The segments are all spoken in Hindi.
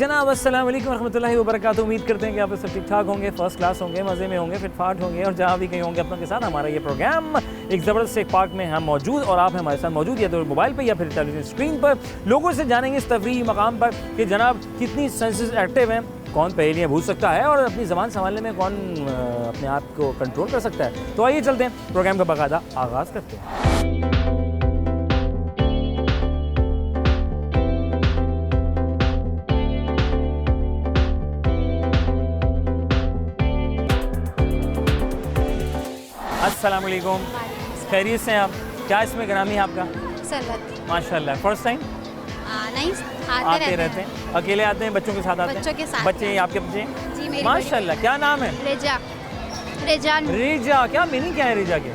जनाब अस्सलाम वालेकुम रहमतुल्लाहि व बरकातुहू। उम्मीद करते हैं कि आप सब ठीक ठाक होंगे, फर्स्ट क्लास होंगे, मज़े में होंगे, फिटफाट होंगे और जहाँ भी कहीं होंगे अपनों के साथ। हमारा ये प्रोग्राम एक ज़बरदस्त एक पार्क में हम मौजूद और आप हमारे साथ मौजूद, या तो मोबाइल पर या फिर टेलीविजन स्क्रीन पर। लोगों से जानेंगे इस तफरीही मकाम पर कि जनाब कितनी सेंसेस एक्टिव हैं, कौन पहेलियाँ भूल सकता है और अपनी ज़बान संभालने में कौन अपने आप को कंट्रोल कर सकता है। तो आइए चलते हैं, प्रोग्राम का बाकायदा आगाज़ करते हैं। अस्सलाम वालेकुम, खैरियत से हैं आप? क्या इसमें ग्रामी है आपका? सरवत। माशाल्लाह। First time? नहीं, आते रहते हैं। अकेले आते हैं, बच्चों के साथ आते हैं? बच्चों के साथ। बच्चे आपके बच्चे? जी मेरी माशाल्लाह। क्या नाम है? रेजा। रेजा। रेजा। क्या मीनिंग क्या है रेजा के?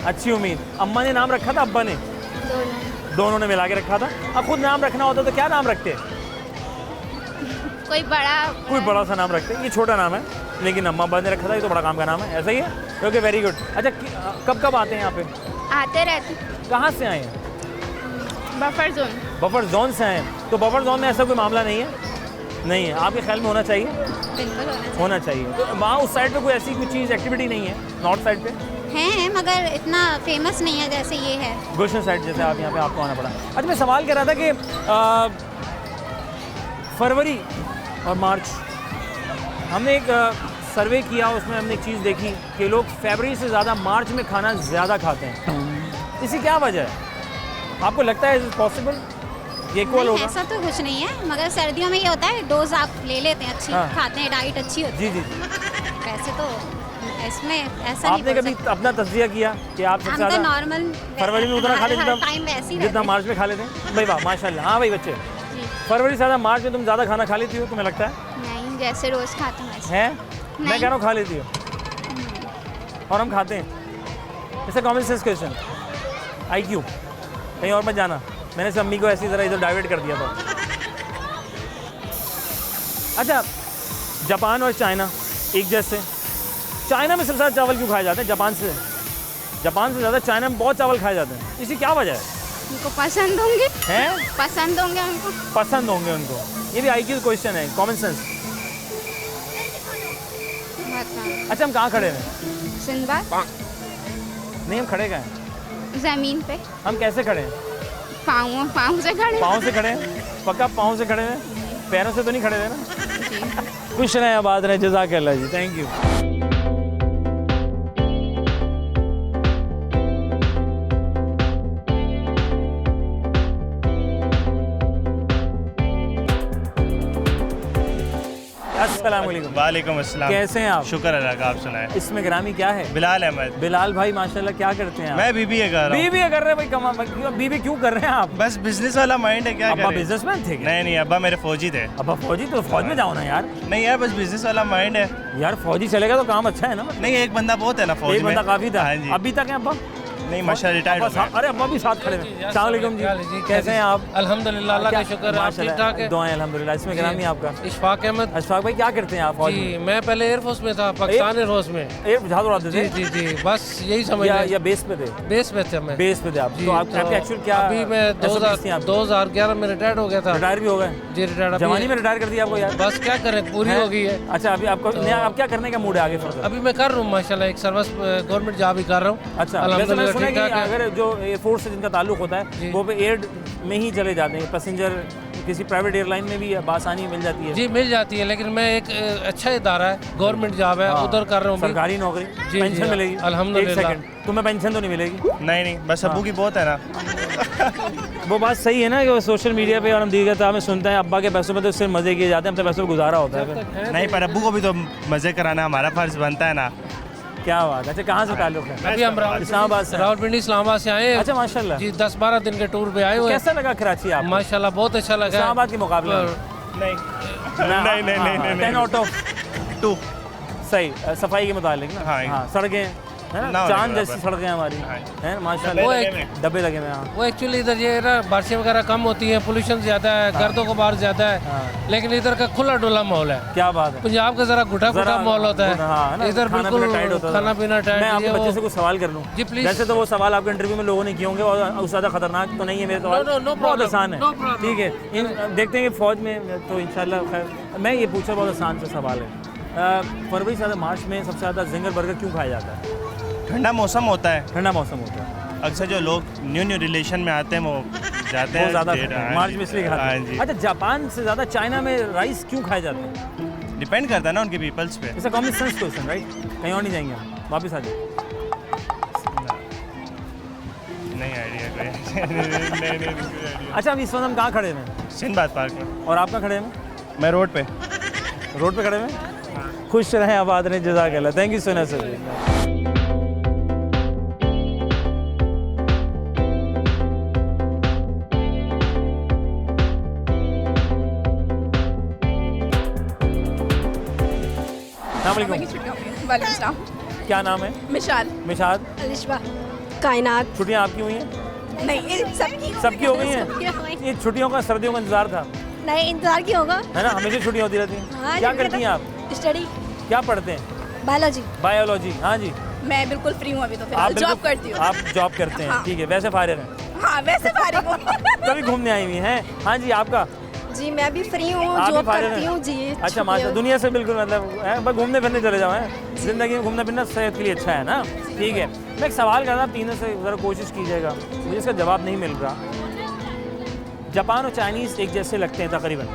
अच्छी उम्मीद। अम्मा ने नाम रखा था, अब्बा ने? दोनों ने मिला के रखा था। अब खुद नाम रखना होता तो क्या नाम रखते? कोई बड़ा सा नाम रखते। ये छोटा नाम है लेकिन अम्मा अब्बा ने रखा था, ये तो बड़ा काम का नाम है। ऐसा ही है? Okay, very good. अच्छा, कब कब आते हैं यहाँ पे? आते रहते। कहाँ से आए हैं? Buffer zone. बफर जोन से आए हैं। तो बफर जोन में ऐसा कोई मामला नहीं है? नहीं है। आपके ख्याल में होना चाहिए? बिल्कुल होना चाहिए। तो वहाँ उस साइड पे कोई ऐसी कोई चीज़ एक्टिविटी नहीं है? नॉर्थ साइड पे है मगर इतना फेमस नहीं है जैसे ये है गुलशन साइड जैसे आप यहाँ पे आपको आना पड़ा। अच्छा, मैं सवाल कर रहा था कि फरवरी और मार्च हमने एक सर्वे किया, उसमें हमने एक चीज़ देखी कि लोग फरवरी से ज़्यादा मार्च में खाना ज़्यादा खाते हैं। इसकी क्या वजह है? आपको लगता है इज पॉसिबल ये इक्वल होगा? ऐसा तो कुछ नहीं है मगर सर्दियों में ये होता है डोज आप ले लेते हैं, अच्छी खाते हैं, डाइट अच्छी होती है। जी। वैसे तो इसमें ऐसा आपने कभी अपना तज्जिया किया कि आप सबसे ज़्यादा नॉर्मल फरवरी में उतना खा लेते हैं जितना मार्च में खा लेते हैं? भाई वाह, माशाल्लाह। हाँ भाई बच्चे, फरवरी से ज़्यादा मार्च में तुम ज़्यादा खाना खा लेती हो, तुम्हें लगता है? नहीं, जैसे रोज खाते हैं। मैं कह रहा हूँ खा लेती हो और हम खाते हैं। जैसे कॉमन सेंस क्वेश्चन, IQ। कहीं और मत जाना, मैंने से अम्मी को ऐसी तरह इधर डाइवर्ट कर दिया था। अच्छा, जापान और चाइना एक जैसे। चाइना में सबसे ज़्यादा चावल क्यों खाए जाते हैं? जापान से ज़्यादा चाइना में बहुत चावल खाए जाते हैं। इसकी क्या वजह है? उनको पसंद होंगे। हैं? पसंद होंगे उनको। ये भी IQ क्वेश्चन है, कॉमन सेंस। अच्छा, हम कहाँ खड़े हैं? सिंदबाद। नहीं, हम खड़े कहाँ हैं? जमीन पे। हम कैसे खड़े हैं? पाँव से खड़े हैं? पक्का पाँव से खड़े हैं? पैरों से तो नहीं खड़े हैं ना? खुश रहें, आबाद रहें, जज़ाकल्लाह जी, थैंक यू। अस्सलाम वालेकुम। वालेकुम अस्सलाम। कैसे हैं आप? शुक्र अल्लाह का, आप सुनाएं। इसमें ग्रामी क्या है? बिलाल अहमद। बिलाल भाई माशाल्लाह, क्या करते हैं आप? मैं BBA कर रहा हूँ। BBA कर रहे हैं भाई, कमा BBA क्यों कर रहे हैं आप? बस बिजनेस वाला माइंड है, क्या अब्बा करें? बिजनेसमैन थे क्या? नहीं, अब्बा मेरे फौजी थे। अब्बा फौजी? तो फौज में जाओ ना यार। नहीं यार, बस बिजनेस वाला माइंड है यार। फौजी चलेगा तो काम अच्छा है ना? नहीं, एक बंदा बहुत है ना फौज एक में। बंदा काफी था। हाँ जी। अभी तक है अब्बा? नहीं, माशाल्लाह रिटायर्ड हो गए। अरे अब्बा भी साथ खड़े हैं। अस्सलाम वालेकुम जी, कैसे हैं आप? अल्हम्दुलिल्लाह, अल्लाह का शुक्र है, आप ठीक ठाक है? दुआएं अल्हम्दुलिल्लाह। इसमें ग्रामी आपका? इशफाक अहमद। अशफाक भाई, क्या करते हैं आप? जी, मैं पहले एयरफोर्स में था, पाकिस्तान एयरफोर्स में। जहाज उड़ाते थे? जी, बस यही समझ या बेस पे थे? बेस पे थे मैं। बेस पे थे आप? तो आपके एक्चुअल क्या? अभी मैं 2011 में रिटायर्ड हो गया था। रिटायर भी हो गए? जी, रिटायर्ड। जवानी में रिटायर कर दिया आपको यार? बस क्या करें, पूरी हो गई है। अच्छा, अभी आपको अब क्या करने का मूड है आगे फर्दर? अभी मैं कर रहा हूँ माशाल्लाह, एक सर्विस गवर्नमेंट जॉब ही कर रहा हूँ। अच्छा, वैसे मैंने सुना है कि अगर जो एयरफोर्स से जिनका ताल्लुक होता है वो पे एयर में ही चले जाते हैं, पैसेंजर किसी प्राइवेट एयरलाइन में भी आसानी मिल जाती है? जी, मिल जाती है, लेकिन मैं एक अच्छा इदारा है, गवर्नमेंट जॉब है, उधर कर रहा हूँ। सरकारी नौकरी, पेंशन मिलेगी? अल्हम्दुलिल्लाह। तुम्हें पेंशन तो नहीं मिलेगी? नहीं, बस अब्बू की बहुत है ना। वो बात सही है ना कि सोशल मीडिया पे और हम दीगर में सुनते हैं अब्बा के पैसों में तो सिर्फ मज़े किए जाते हैं, अपने पैसों में गुजारा होता है। नहीं, पर अब्बू को भी तो मज़े कराना हमारा फर्ज बनता है ना। क्या बात है। अच्छा, कहाँ से ताल्लुक है? अभी हम इस्लामाबाद से। रावलपिंडी इस्लामाबाद से आए हैं। अच्छा, माशाल्लाह जी, 10-12 दिन के टूर पे आए हुए। कैसा लगा कराची आपको? माशाल्लाह बहुत अच्छा लगा। इस्लामाबाद के मुकाबले में? नहीं। 10 आउट ऑफ 2। सही। सफाई के मुतालिक ना? हाँ। सड़कें है ना ना, होने चांद के जैसी बराबर। सड़कें हमारी हाँ। हैं माशाल्लाह। डब्बे वो लगे एक डब्बे लगे हुए हैं, हाँ। वो एक्चुअली इधर ये ना बारिशें वगैरह कम होती हैं, पोल्यूशन ज़्यादा है, गर्दों को बाहर ज़्यादा है, हाँ। लेकिन इधर का खुला डुला माहौल है। क्या बात है। पंजाब का जरा घुटा जरा माहौल होता हाँ, है, ना, इधर खाना पीना टाइट बिल्कुल होता है। खाना पीना टाइट। मैं आपके ये बच्चे वो- से कुछ सवाल कर लूँ जी, प्लीज। वैसे तो वो सवाल आपके इंटरव्यू में लोगों ने किए होंगे और उससे ज़्यादा खतरनाक तो नहीं है मेरे सवाल। No, no बहुत problem, आसान है। no problem. ठीक है, देखते हैं कि फौज में तो इंशाल्लाह खैर। मैं ये पूछा बहुत आसान सा सवाल है, फरवरी से ज़्यादा मार्च में सबसे ज़्यादा जिंगर बर्गर क्यों खाया जाता है? ठंडा मौसम होता है, ठंडा मौसम होता है, अक्सर जो लोग न्यू रिलेशन में आते हैं वो जाते वो हैं ज़्यादा डेट, हाँ मार्च जी, में इसलिए खाते हाँ हैं। जी। अच्छा, जापान से ज़्यादा चाइना में राइस क्यों खाए जाते हैं? डिपेंड करता है ना उनके पीपल्स पे। It's a common sense question right, कहीं और नहीं जाएंगे हम, वापस आ जाए। नहीं आइडिया कोई नहीं आइडिया। अच्छा, अभी इस वक्त हम कहाँ खड़े हैं सिंधबाद पार्क में। और आप कहाँ खड़े हैं? मैं रोड पे। रोड पे खड़े हैं। खुश रहें, आबाद रहें, जज़ाकल्लाह। Thank you so much sir. वालेकुम। क्या नाम है? मिशाल। मिशाद। अलिशबा। कायनात। छुट्टियाँ आपकी हुई हैं? नहीं, सबकी हो गई हैं। ये छुट्टियों का सर्दियों का इंतजार था, नहीं, इंतजार की होगा। है ना, हमेशा छुट्टियाँ होती रहती हैं। हाँ, क्या जी, करती हैं आप? स्टडी। क्या पढ़ते हैं? बायोलॉजी। बायोलॉजी। हाँ जी। मैं बिल्कुल फ्री हूँ अभी तो, आप फिलहाल बिल्कुल- जॉब करती हूँ। आप जॉब करते हैं, हाँ। ठीक है, वैसे फारिग हैं, हाँ, वैसे फारिग हूँ। कभी घूमने आई हुई हैं? हाँ जी, आपका? जी, मैं भी फ्री हूँ, आप भी जॉब फारिग करती हैं? हूँ जी। अच्छा माशा, दुनिया से बिल्कुल मतलब है, बस घूमने फिरने चले जाओ हैं। ज़िंदगी में घूमना फिरना सेहत के लिए अच्छा है ना, ठीक है। मैं एक सवाल कर रहा था, तीनों से ज़रा कोशिश कीजिएगा, मुझे इसका जवाब नहीं मिल रहा। जापान और चाइनीज़ एक जैसे लगते हैं तकरीबन,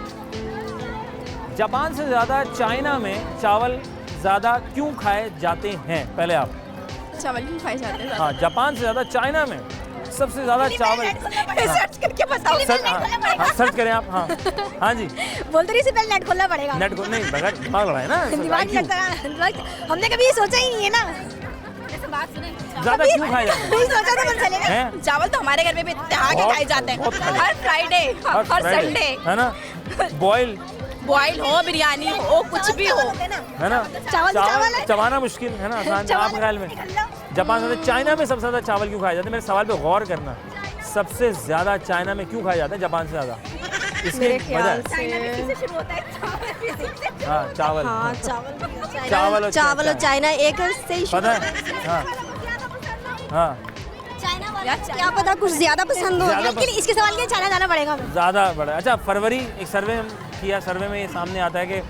जापान से ज़्यादा चाइना में चावल ज़्यादा क्यों खाए जाते हैं? पहले आप। चावल क्यों खाए जाते हैं? हाँ, जापान से ज़्यादा चाइना में सबसे ज़्यादा चावल। सर्च करके बताओ। सर्च करें आप। हाँ हाँ जी, बोलते रही, पहले नेट खोलना पड़ेगा। नेट को नहीं, बगैर दिमाग लड़ाए ना, दिमाग नहीं IQ। लगता, हमने कभी ये सोचा ही नहीं है ना। ज़्यादा क्यों खाए जाते हैं? नहीं सोचा तो पता चलेगा। हैं? चावल तो हमारे घर में भी इत्तेहाद के बहुत- खाए जाते हैं, बहुत खाए। हर फ्राइडे, हर Friday, संडे। है ना, बॉयल, बॉयल हो, बिरयानी हो, कुछ भी हो, है ना, चावल है। चबाना मुश्किल है ना, आसान है आपके ख्याल में? जापान से ज़्यादा चाइना में सबसे ज़्यादा चावल क्यों खाए जाते हैं? मेरे सवाल पे गौर करना, सबसे ज़्यादा चाइना में क्यों खाए जाते हैं जापान से ज़्यादा? इसकी मेरे वजह ख्याल है। हाँ, चावल। हाँ, चावल। चावल और चावल और चाइना एक से ही पता है? हाँ हाँ, क्या पता कुछ ज्यादा पसंद हो, ज्यादा लेकिन इसके सवाल के लिए चाइना जाना पड़ेगा हमें। ज़्यादा बड़ा। अच्छा, फरवरी एक सर्वे किया, सर्वे में ये सामने आता है कि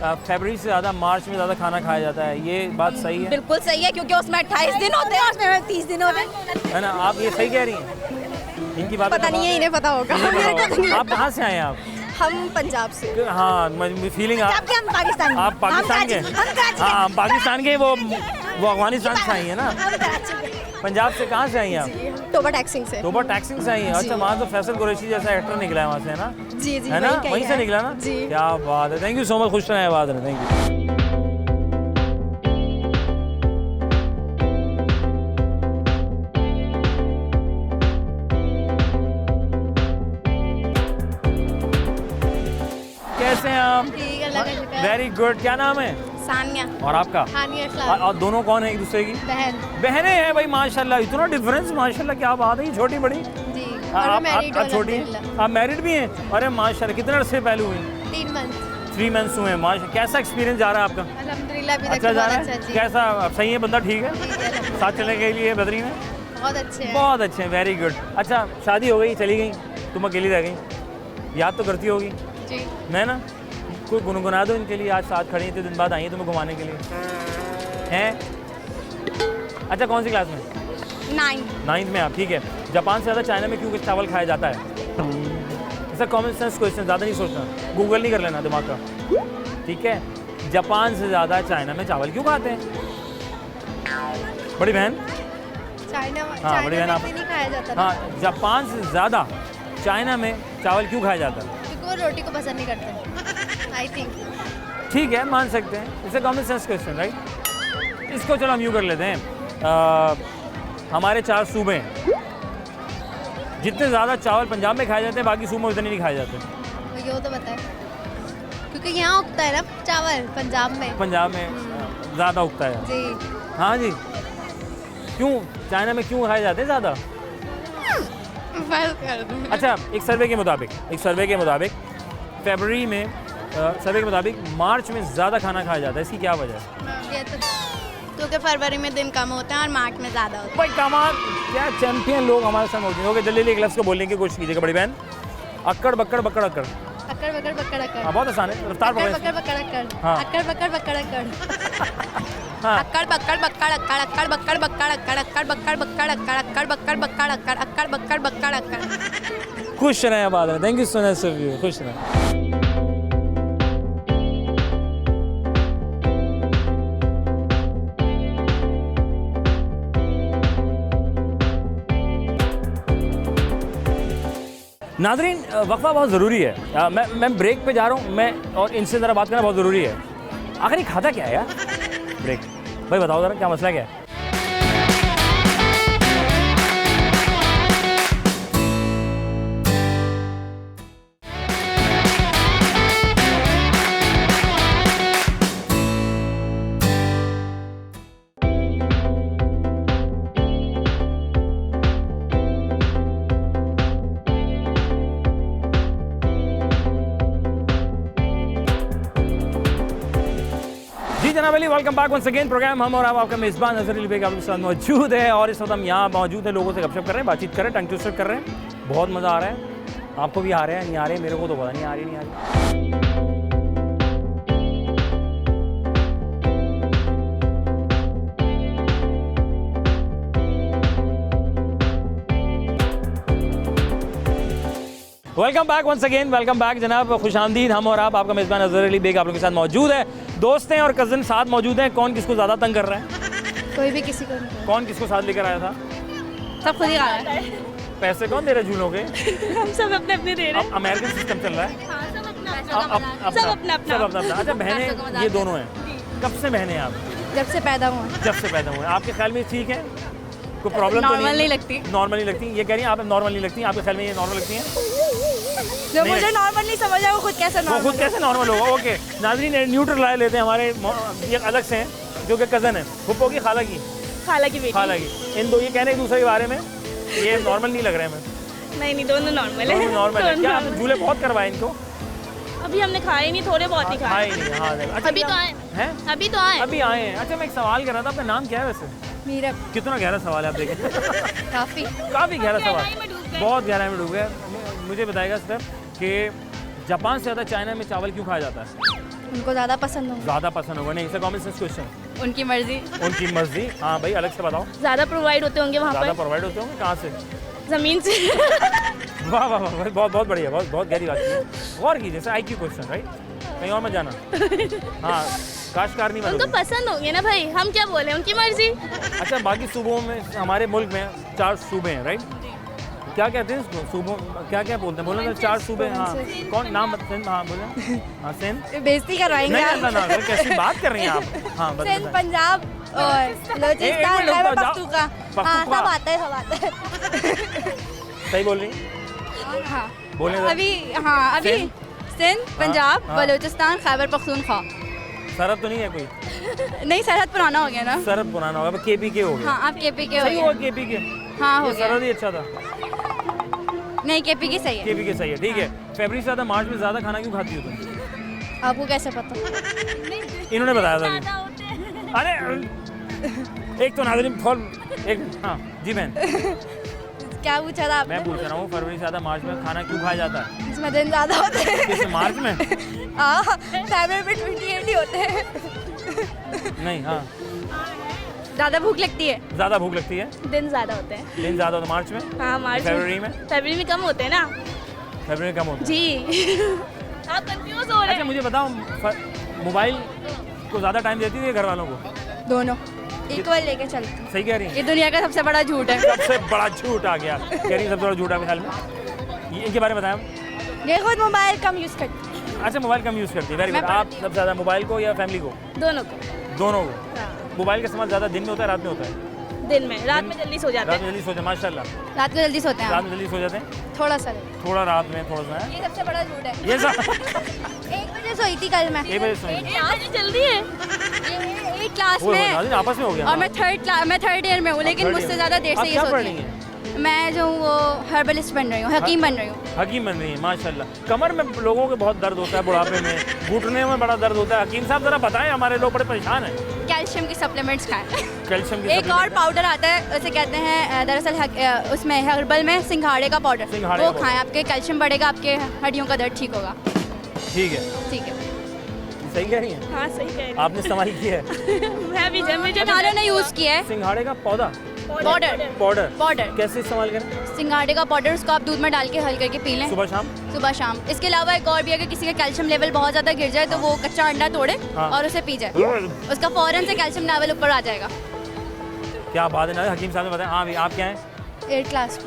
फरवरी से ज़्यादा मार्च में ज़्यादा खाना खाया जाता है, ये बात सही है? बिल्कुल सही है, क्योंकि उसमें 28 दिन होते हैं, उसमें 30 दिन होते हैं। है ना, आप ये सही कह रही हैं? इनकी बात पता नहीं है, इन्हें पता होगा। आप कहाँ से आए हैं आप? हम पंजाब से। हाँ, फीलिंग पंजाब के, हम पाकिस्तान। आप पाकिस्तान के? हम कराची हाँ, हम पाकिस्तान के, वो अफगानिस्तान से आई है ना? हम कराची के। पंजाब से कहाँ से आई हैं आप? टोबा टैक्सिंग से। टोबा टैक्सिंग से आई हैं। अच्छा, वहाँ तो फैसल कुरैशी जैसा एक्टर निकला है वहाँ से, है ना? जी जी, है ना, वहीं वहीं से निकला ना? जी। क्या बात है, थैंक यू सो मच, खुश रहें, आबाद रहें, थैंक यू। कैसे हैं आप? Very good. क्या नाम है? सानिया। और आपका? और दोनों कौन है एक दूसरे की? बहन। बहनें हैं भाई, माशाल्लाह, इतना डिफरेंस, माशाल्लाह, क्या बात है, ये छोटी बड़ी? जी। आप छोटी हैं? आप मैरिड भी हैं? अरे माशाल्लाह, कितने अरसे पहले हुई? 3 मंथ। 3 मंथ्स हुए हैं, माशा। कैसा एक्सपीरियंस जा रहा है आपका? अल्हम्दुलिल्लाह, अभी अच्छा जा रहा है? कैसा, अब सही है, बंदा ठीक है, साथ चलने के लिए बदरी में? बहुत अच्छे हैं। बहुत अच्छे हैं, वेरी गुड। अच्छा, शादी हो गई, चली गई, तुम अकेली रह गई, याद तो करती होगी? जी। मैं ना, कोई गुनगुना दो इनके लिए, आज साथ खड़ी, इतने दिन बाद आई हैं तुम्हें घुमाने के लिए, हैं? अच्छा, कौन सी क्लास में? 9th में आप, ठीक है। जापान से ज़्यादा चाइना में क्यों चावल खाया जाता है? ऐसा कॉमन सेंस क्वेश्चन, ज़्यादा नहीं सोचना, गूगल नहीं कर लेना दिमाग का, ठीक है। जापान से ज़्यादा चाइना में चावल क्यों खाते हैं? बड़ी बहन? चाइना हाँ, बड़ी बहन आप? नहीं खाया जाता। हाँ, जापान से ज़्यादा चाइना में चावल क्यों खाया जाता है? क्योंकि वो रोटी को पसंद नहीं करते, आई थिंक। ठीक है, मान सकते हैं, it's a common sense question, right. इसको चलो हम यूँ कर लेते हैं, हमारे 4 सूबे हैं, जितने ज़्यादा चावल पंजाब में खाए जाते हैं, बाकी सूबों में उतने नहीं खाए जाते। ये तो बताए, क्योंकि यहाँ उगता है ना चावल, पंजाब में। पंजाब में ज़्यादा उगता है। जी। हाँ जी, क्यों चाइना में क्यों खाए जाते हैं ज़्यादा? अच्छा, एक सर्वे के मुताबिक फरवरी में मार्च में ज़्यादा खाना खाया जाता है, इसकी क्या वजह है? क्योंकि फरवरी में दिन कम होते हैं और मार्च में ज़्यादा होते भाई कमाल, क्या चैंपियन लोग हमारे साथ मौजूद हो गए। जल्दी एक लफ्ज़ को बोलने की कोशिश कीजिएगा बड़ी बहन। अक्कड़ बक्कड़ बक्कड़ अक्कड़। अक्कड़ बक्कड़ बक्कड़ अक्कड़। हाँ, बहुत आसान है, रफ्तार पकड़े। बक्कड़ बक्कड़ अक्कड़। हाँ। अक्कड़ बक्कड़ बक्कड़ अक्कड़। हाँ। अक्कड़ बक्कड़ बक्कड़ अक्कड़। अक्कड़ बक्कड़ बक्कड़ अक्कड़। अक्कड़ बक्कड़ बक्कड़ अक्कड़। अक्कड़ बक्कड़ बक्कड़ अक्कड़। अक्कड़ बक्कड़ बक्कड़ अक्कड़। खुश रहें बाद में। Thank you so much of you. खुश रहें। नाज़रीन, वक्फा बहुत ज़रूरी है। मैं ब्रेक पे जा रहा हूँ, मैं और इनसे ज़रा बात करना बहुत ज़रूरी है। आखिर ये खाता क्या है यार? ब्रेक भाई बताओ ज़रा, क्या मसला क्या है? जनाब Ali, welcome back once again. Programme हम और आपका मेज़बान नज़र अली बेग आपके साथ मौजूद है और इस वक्त हम यहाँ मौजूद है, लोगों से गपशप कर रहे हैं, बातचीत कर रहे हैं, टंग ट्विस्टर कर रहे हैं। बहुत मज़ा आ रहा है। आपको भी आ रहा है? नहीं आ रहे? मेरे को तो पता नहीं आ रही नहीं आ रही। Welcome back once again, welcome back जनाब। खुशामदीद। हम और आपका मेज़बान नज़र अली बेग आप लोगों के साथ मौजूद है। दोस्त हैं और कज़न साथ मौजूद हैं। कौन किसको ज़्यादा तंग कर रहा है? कोई भी किसी को नहीं। कौन किसको साथ लेकर आया था? सब खुद ही खा रहा है। पैसे कौन दे रहे झूलों के? हम सब अपने अपने दे रहे हैं। अमेरिकन सिस्टम चल रहा है। सब अपना सब अपना। अच्छा, बहनें ये दोनों हैं। कब से बहनें हैं आप? जब से पैदा हुआ। जब से पैदा हुए। आपके ख्याल में ठीक है? कोई प्रॉब्लम तो नॉर्मल नहीं लगती। नॉर्मल नहीं लगती? ये कह रही हैं आप नॉर्मल नहीं लगती, आपके ख्याल में ये नॉर्मल लगती हैं? जो मुझे नॉर्मल नहीं समझ आया वो खुद कैसे वो खुद कैसे नॉर्मल होगा? ओके नाज़रीन, न्यूट्रल राय लेते हैं हमारे ये अलग से हैं जो कि कज़न है, फुप्पो की खाला की खाला की। इन दो ये कहने एक दूसरे के बारे में ये नॉर्मल नहीं लग रहे हैं? नहीं दोनों नॉर्मल है। नॉर्मल है। क्या आपने झूले बहुत करवाए इनको? अभी हमने खाए नहीं, थोड़े बहुत ही खाए। नहीं। हाँ, अच्छा, अभी तो आए हैं? अभी आए हैं। अच्छा, मैं एक सवाल कर रहा था, आपका नाम क्या है वैसे? मेरा कितना गहरा सवाल है आप देखें। काफ़ी गहरा सवाल, बहुत गहराई में डूब गया। मुझे बताएगा सिर्फ कि जापान से ज़्यादा चाइना में चावल क्यों खाया जाता है? उनको ज़्यादा पसंद होगा। ज़्यादा पसंद होगा? नहीं, इसे कॉमन सेंस क्वेश्चन। उनकी मर्जी। उनकी मर्जी? हाँ भाई, अलग से बताओ। ज़्यादा प्रोवाइड होते होंगे वहाँ ज़्यादा पर। प्रोवाइड होते होंगे? कहाँ से? ज़मीन से। वाह वाह वाह, बहुत बढ़िया, बहुत गहरी बात है। गौर कीजिए, जैसे IQ क्वेश्चन, राइट? कहीं और मत जाना। हाँ, काशकार नहीं उनको पसंद होंगे ना भाई, हम क्या बोले, उनकी मर्जी। अच्छा, बाकी सूबों में, हमारे मुल्क में 4 सूबे हैं, राइट? क्या कहते हैं इसको? सूबों क्या बोलते हैं? बोलो ना, 4 सूबे। हाँ, कौन नाम? सिंध। हाँ बोले। हाँ, सिंध। बेइज्जती करवाएंगे नहीं, आप। ना, कैसी बात कर रही हैं आप? हाँ, सिंध, पंजाब और बलूचिस्तान, खैबर पख्तूनख्वा। हाँ, सब आता है। सही बोल रही? हाँ, बोले अभी सिंध, पंजाब, बलूचिस्तान, खैबर पख्तूनख्वा। सरहद तो नहीं है कोई? नहीं, सरहद पुराना हो गया ना। सरहद पुराना होगा, KPK हो गया। हाँ, आप KPK हो सही गया। हुआ KPK। हाँ, हो गया। सरहद ही अच्छा था। नहीं, KPK सही है। KPK सही है, ठीक है। फरवरी से ज़्यादा मार्च में ज़्यादा खाना क्यों खाती हो तुम? आपको कैसे पता? इन्होंने बताया था अभी। अरे एक तो नाज़रीन हाँ जी बहन, क्या पूछा था आपने? मैं पूछ रहा हूँ फरवरी से ज़्यादा मार्च में खाना क्यों खाया जाता है? इसमें दिन ज़्यादा होते हैं। किस मार्च में? हाँ, फरवरी में 28 ही होते हैं। नहीं, हाँ ज़्यादा भूख लगती है। ज़्यादा भूख लगती है। दिन ज़्यादा होते हैं। दिन ज़्यादा होता है मार्च में? हाँ, मार्च। फरवरी में कम होते हैं ना। फरवरी में कम होते हैं जी। आप कंफ्यूज हो रहे हैं। अच्छा, मुझे बताओ, मोबाइल को ज़्यादा टाइम देती है घर वालों को? दोनों इक्वल लेके चलते। सही कह रही है। ये दुनिया का सबसे बड़ा झूठ है। सबसे बड़ा झूठ आ गया। कह रही सबसे बड़ा झूठ आपके ख्याल में? इनके बारे में बताएं। ये खुद मोबाइल कम यूज़ करती है। अच्छा, मोबाइल कम यूज़ करती है, वेरी गुड। आप सबसे ज़्यादा मोबाइल को या फैमिली को? दोनों को। मोबाइल का इस्तेमाल ज़्यादा दिन में होता है रात में होता है? दिन में। रात में जल्दी सो जाते हैं। रात में जल्दी सो जाते हैं, माशाल्लाह। रात को जल्दी सोते हैं। रात में जल्दी सो जाते हैं? थोड़ा सा। थोड़ा रात में, थोड़ा सा है। ये सबसे बड़ा झूठ है। ये सब 1 बजे सोई थी कल मैं। 1 बजे सोई? 8 बजे जल्दी है। 8 थर्ड क्लास वो में नाज़रीन आपस में हो गया। और मैं थर्ड ईयर में हूँ, लेकिन third मुझसे year। ज़्यादा देर आप से ये क्या सोच पढ़ रही रही हूँ। मैं जो हूँ वो हर्बलिस्ट बन रही हूँ, हकीम बन रही हूँ। हकीम बन रही है, माशाल्लाह। कमर में लोगों के बहुत दर्द होता है बुढ़ापे में, घुटने में बड़ा दर्द होता है। हकीम साहब ज़रा बताएं, हमारे लोग बड़े परेशान हैं। कैल्शियम की सप्लीमेंट्स खाएं। कैल्शियम की एक और पाउडर आता है, उसे कहते हैं दरअसल उसमें हर्बल में सिंघाड़े का पाउडर, सिंघाड़े वो का खाएं, आपके कैल्शियम बढ़ेगा, आपके हड्डियों का दर्द ठीक होगा। ठीक है, ठीक है, सही कह रही हैं हाँ सही कह रही आपने इस्तेमाल किया है हूँ। मैं भी जब मुझे नालों ने यूज़ किया है। सिंघाड़े का पौधा पाउडर पाउडर कैसे इस्तेमाल करें? सिंघाड़े का पाउडर, उसको आप दूध में डाल के हल करके पी लें सुबह शाम। सुबह शाम। इसके अलावा एक और भी, अगर किसी का कैल्शियम लेवल बहुत ज़्यादा गिर जाए तो वो कच्चा अंडा तोड़े हाँ। और उसे पी जाए, उसका फ़ौरन से कैल्शियम लेवल ऊपर आ जाएगा। क्या बात है ना, हकीम साहब ने बताया। हाँ भाई, आप क्या हैं? 8th class.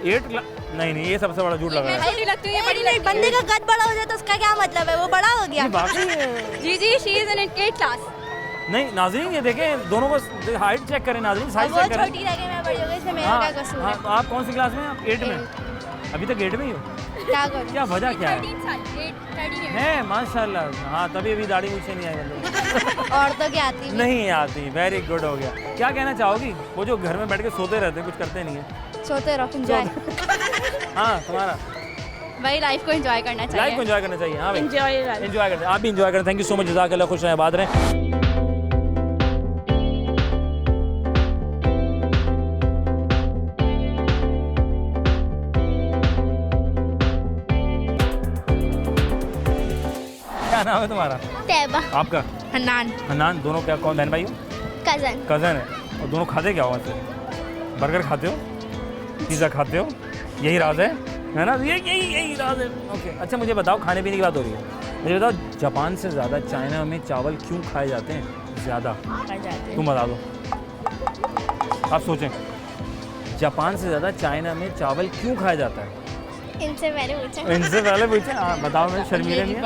8 क्लास? नहीं, ये सबसे बड़ा झूठ लग रहा है। छोटी लगती है, बड़ी नहीं, बंदे का कद बड़ा हो जाए तो उसका क्या मतलब है, वो बड़ा हो गया। ये वाकई है। जी she is in 8th class. नहीं नाज़रीन, ये देखें, दोनों को हाइट चेक करें नाज़रीन, साइज वो चेक करें। छोटी लगे, मैं बड़ी हो गई, इसमें मेरा हाँ, क्या कसूर हाँ, है? तो आप कौन सी क्लास में हैं? आप 8 में? अभी तक 8 में ही हो? क्या करूं? क्या वजह क्या है? 13 साल, 13 है माशाल्लाह। हाँ, तभी अभी दाढ़ी मुझसे नहीं आई मतलब। औरतों की आती भी। नहीं आती, वेरी गुड हो गया। क्या कहना चाहोगी? वो जो घर में बैठ के सोते रहते हैं, कुछ करते नहीं है। सोते रहो, एंजॉय। हाँ, तुम्हारा भाई लाइफ को एंजॉय करना लाइफ को चाहिए। एंजॉय करना चाहिए। हाँ भाई, एंजॉय एंजॉय करते हैं। आप भी एंजॉय करें। थैंक यू सो मच, जज़ाकल्लाह, खुश रहें, आबाद रहें। क्या नाम है तुम्हारा? तैबा। आपका? हन्नान। हन्नान। दोनों क्या, कौन बहन भाई हो? कजन। कज़न है। और दोनों खाते क्या हो वैसे? बर्गर खाते हो, पिज़्ज़ा खाते हो, यही राज है ना? यही राज है। ओके, अच्छा मुझे बताओ, खाने पीने की बात हो रही है, मुझे बताओ जापान से ज़्यादा चाइना में चावल क्यों खाए जाते हैं ज़्यादा? तुम बता दो, आप सोचें। जापान से ज़्यादा चाइना में चावल क्यों खाया जाता है? इनसे पहले पूछा। इनसे पहले पूछे। हाँ बताओ, मैं शर्मीले नहीं है?